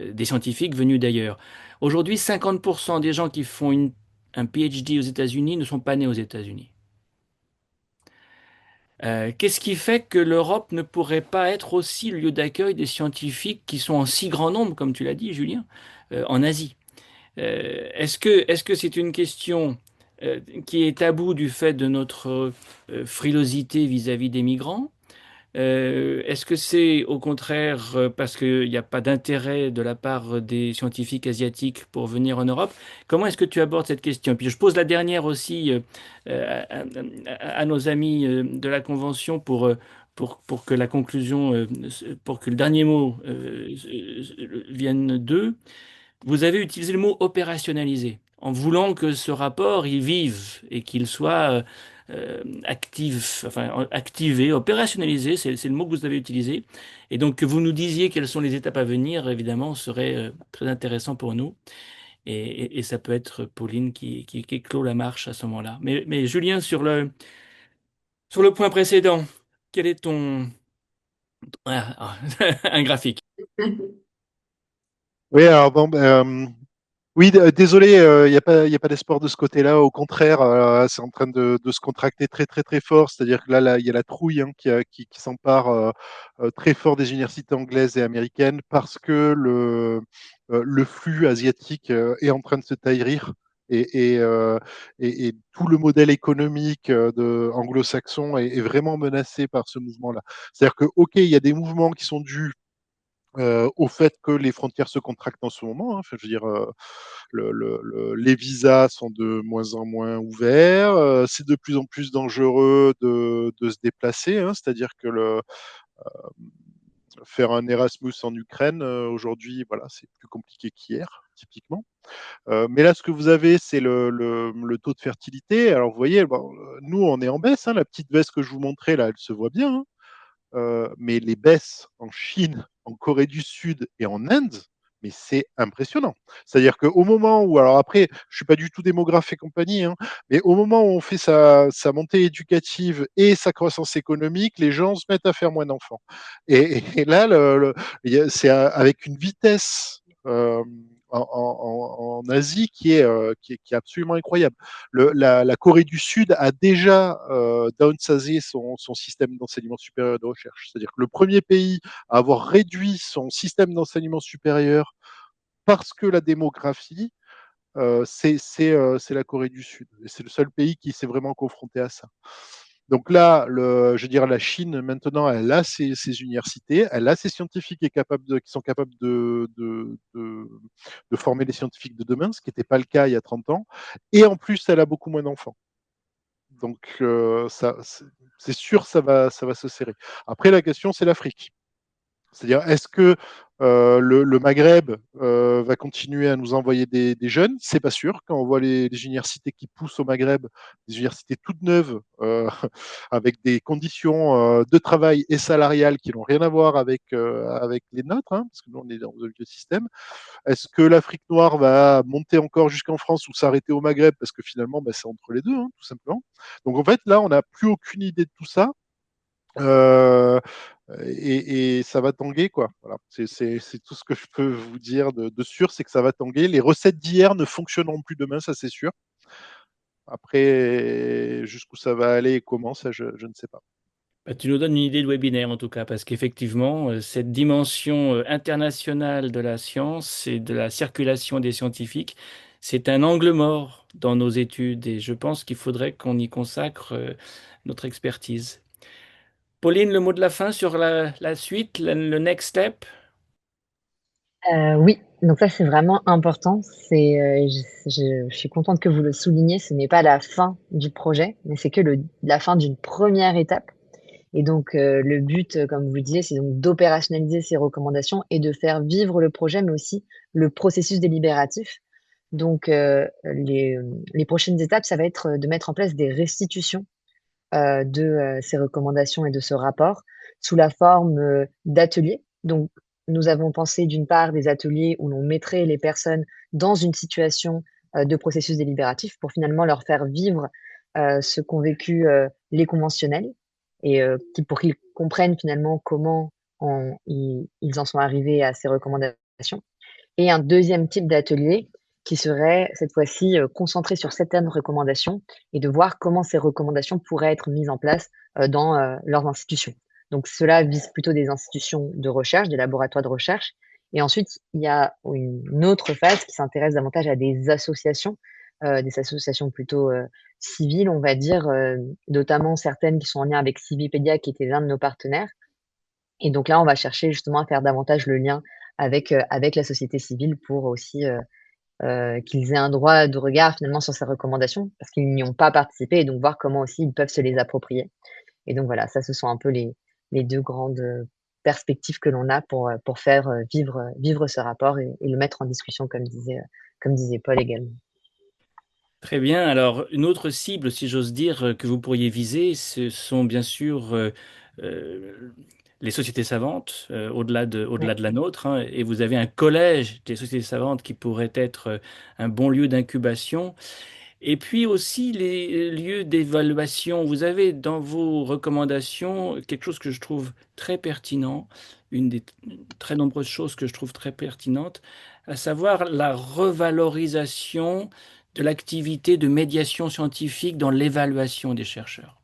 des scientifiques venus d'ailleurs. Aujourd'hui, 50% des gens qui font un PhD aux États-Unis ne sont pas nés aux États-Unis. Qu'est-ce qui fait que l'Europe ne pourrait pas être aussi le lieu d'accueil des scientifiques qui sont en si grand nombre, comme tu l'as dit, Julien, en Asie? Est-ce que c'est une question qui est taboue du fait de notre frilosité vis-à-vis des migrants? Est-ce que c'est au contraire parce qu'il n'y a pas d'intérêt de la part des scientifiques asiatiques pour venir en Europe? Comment est-ce que tu abordes cette question? Puis je pose la dernière aussi à nos amis de la Convention pour que la conclusion, pour que le dernier mot vienne d'eux. Vous avez utilisé le mot opérationnaliser, en voulant que ce rapport y vive et qu'il soit actif, enfin activé, opérationnalisé, c'est le mot que vous avez utilisé. Et donc que vous nous disiez quelles sont les étapes à venir, évidemment, serait très intéressant pour nous. Et ça peut être Pauline qui clôt la marche à ce moment-là. Mais Julien, sur le point précédent, quel est ton... un graphique. Oui, alors bon, oui, désolé, il y a pas d'espoir de ce côté-là. Au contraire, c'est en train de se contracter très, très, très fort. C'est-à-dire que là, il y a la trouille hein, qui s'empare très fort des universités anglaises et américaines parce que le flux asiatique est en train de se taillir Et tout le modèle économique anglo-saxon est vraiment menacé par ce mouvement-là. C'est-à-dire que, OK, il y a des mouvements qui sont dus au fait que les frontières se contractent en ce moment. Hein. Enfin, je veux dire, les visas sont de moins en moins ouverts. C'est de plus en plus dangereux de se déplacer. Hein. C'est-à-dire que faire un Erasmus en Ukraine, aujourd'hui, voilà, c'est plus compliqué qu'hier, typiquement. Mais là, ce que vous avez, c'est le taux de fertilité. Alors, vous voyez, bon, nous, on est en baisse. Hein. La petite baisse que je vous montrais, là, elle se voit bien. Hein. Mais les baisses en Chine, en Corée du Sud et en Inde, mais c'est impressionnant. C'est-à-dire qu'au moment où, alors après, je suis pas du tout démographe et compagnie, hein, mais au moment où on fait sa montée éducative et sa croissance économique, les gens se mettent à faire moins d'enfants. Et là, c'est avec une vitesse en Asie qui est absolument incroyable. La Corée du Sud a déjà downsizé son système d'enseignement supérieur et de recherche. C'est-à-dire que le premier pays à avoir réduit son système d'enseignement supérieur parce que la démographie, c'est la Corée du Sud. Et c'est le seul pays qui s'est vraiment confronté à ça. Donc là, je veux dire, la Chine, maintenant, elle a ses universités, elle a ses scientifiques qui sont capables de former les scientifiques de demain, ce qui n'était pas le cas il y a 30 ans. Et en plus, elle a beaucoup moins d'enfants. Donc, c'est sûr, ça va se serrer. Après, la question, c'est l'Afrique. C'est-à-dire, est-ce que le Maghreb va continuer à nous envoyer des jeunes? C'est pas sûr. Quand on voit les universités qui poussent au Maghreb, des universités toutes neuves, avec des conditions de travail et salariales qui n'ont rien à voir avec les nôtres, hein, parce que nous, on est dans le vieux système. Est-ce que l'Afrique noire va monter encore jusqu'en France ou s'arrêter au Maghreb? Parce que finalement, bah, c'est entre les deux, hein, tout simplement. Donc en fait, là, on n'a plus aucune idée de tout ça. Euh, et ça va tanguer, quoi. Voilà. C'est tout ce que je peux vous dire de sûr, c'est que ça va tanguer. Les recettes d'hier ne fonctionneront plus demain, ça c'est sûr. Après, jusqu'où ça va aller et comment, ça je ne sais pas. Bah, tu nous donnes une idée de webinaire en tout cas, parce qu'effectivement, cette dimension internationale de la science et de la circulation des scientifiques, c'est un angle mort dans nos études et je pense qu'il faudrait qu'on y consacre notre expertise. Pauline, le mot de la fin sur la suite, le next step? Oui, donc ça c'est vraiment important. Je suis contente que vous le souligniez. Ce n'est pas la fin du projet, mais c'est que la fin d'une première étape. Et donc le but, comme vous le disiez, c'est donc d'opérationnaliser ces recommandations et de faire vivre le projet, mais aussi le processus délibératif. Donc les prochaines étapes, ça va être de mettre en place des restitutions de ces recommandations et de ce rapport sous la forme d'ateliers. Donc, nous avons pensé d'une part des ateliers où l'on mettrait les personnes dans une situation de processus délibératif pour finalement leur faire vivre ce qu'ont vécu les conventionnels et pour qu'ils comprennent finalement comment ils en sont arrivés à ces recommandations. Et un deuxième type d'atelier qui serait cette fois-ci concentré sur certaines recommandations et de voir comment ces recommandations pourraient être mises en place dans leurs institutions. Donc cela vise plutôt des institutions de recherche, des laboratoires de recherche. Et ensuite, il y a une autre phase qui s'intéresse davantage à des associations plutôt civiles, on va dire, notamment certaines qui sont en lien avec Civipédia, qui était l'un de nos partenaires. Et donc là, on va chercher justement à faire davantage le lien avec la société civile pour aussi qu'ils aient un droit de regard finalement sur ces recommandations parce qu'ils n'y ont pas participé et donc voir comment aussi ils peuvent se les approprier. Et donc voilà, ça, ce sont un peu les deux grandes perspectives que l'on a pour faire vivre ce rapport et le mettre en discussion, comme disait Paul également. Très bien. Alors, une autre cible, si j'ose dire, que vous pourriez viser, ce sont bien sûr euh, les sociétés savantes, Ouais. au-delà de la nôtre, hein, et vous avez un collège des sociétés savantes qui pourrait être un bon lieu d'incubation. Et puis aussi les lieux d'évaluation. Vous avez dans vos recommandations quelque chose que je trouve très pertinent, une des très nombreuses choses que je trouve très pertinentes, à savoir la revalorisation de l'activité de médiation scientifique dans l'évaluation des chercheurs.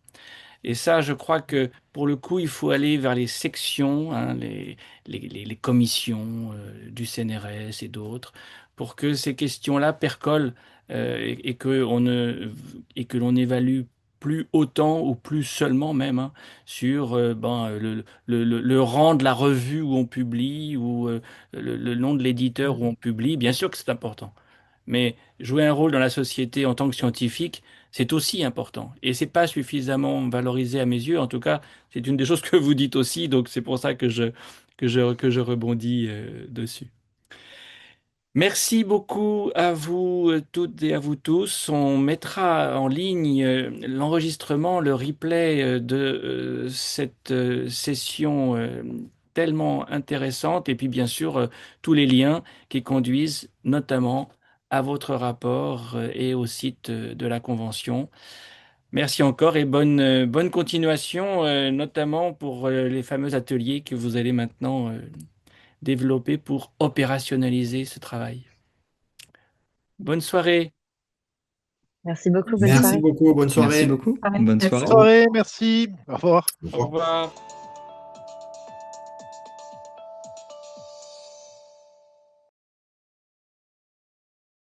Et ça, je crois que pour le coup, il faut aller vers les sections, hein, les commissions du CNRS et d'autres, pour que ces questions-là percolent et et que l'on évalue plus autant ou plus seulement même hein, sur le rang de la revue où on publie ou le nom de l'éditeur où on publie. Bien sûr que c'est important. Mais jouer un rôle dans la société en tant que scientifique, c'est aussi important. Et c'est pas suffisamment valorisé à mes yeux. En tout cas, c'est une des choses que vous dites aussi. Donc c'est pour ça que je rebondis dessus. Merci beaucoup à vous toutes et à vous tous. On mettra en ligne l'enregistrement, le replay de cette session tellement intéressante et puis bien sûr tous les liens qui conduisent notamment à votre rapport et au site de la Convention. Merci encore et bonne continuation, notamment pour les fameux ateliers que vous allez maintenant développer pour opérationnaliser ce travail. Bonne soirée. Merci beaucoup. Bonne Merci soirée. beaucoup, bonne Merci soirée. beaucoup. Ouais, Bonne merci. soirée. Soirée, merci. Au revoir. Au revoir.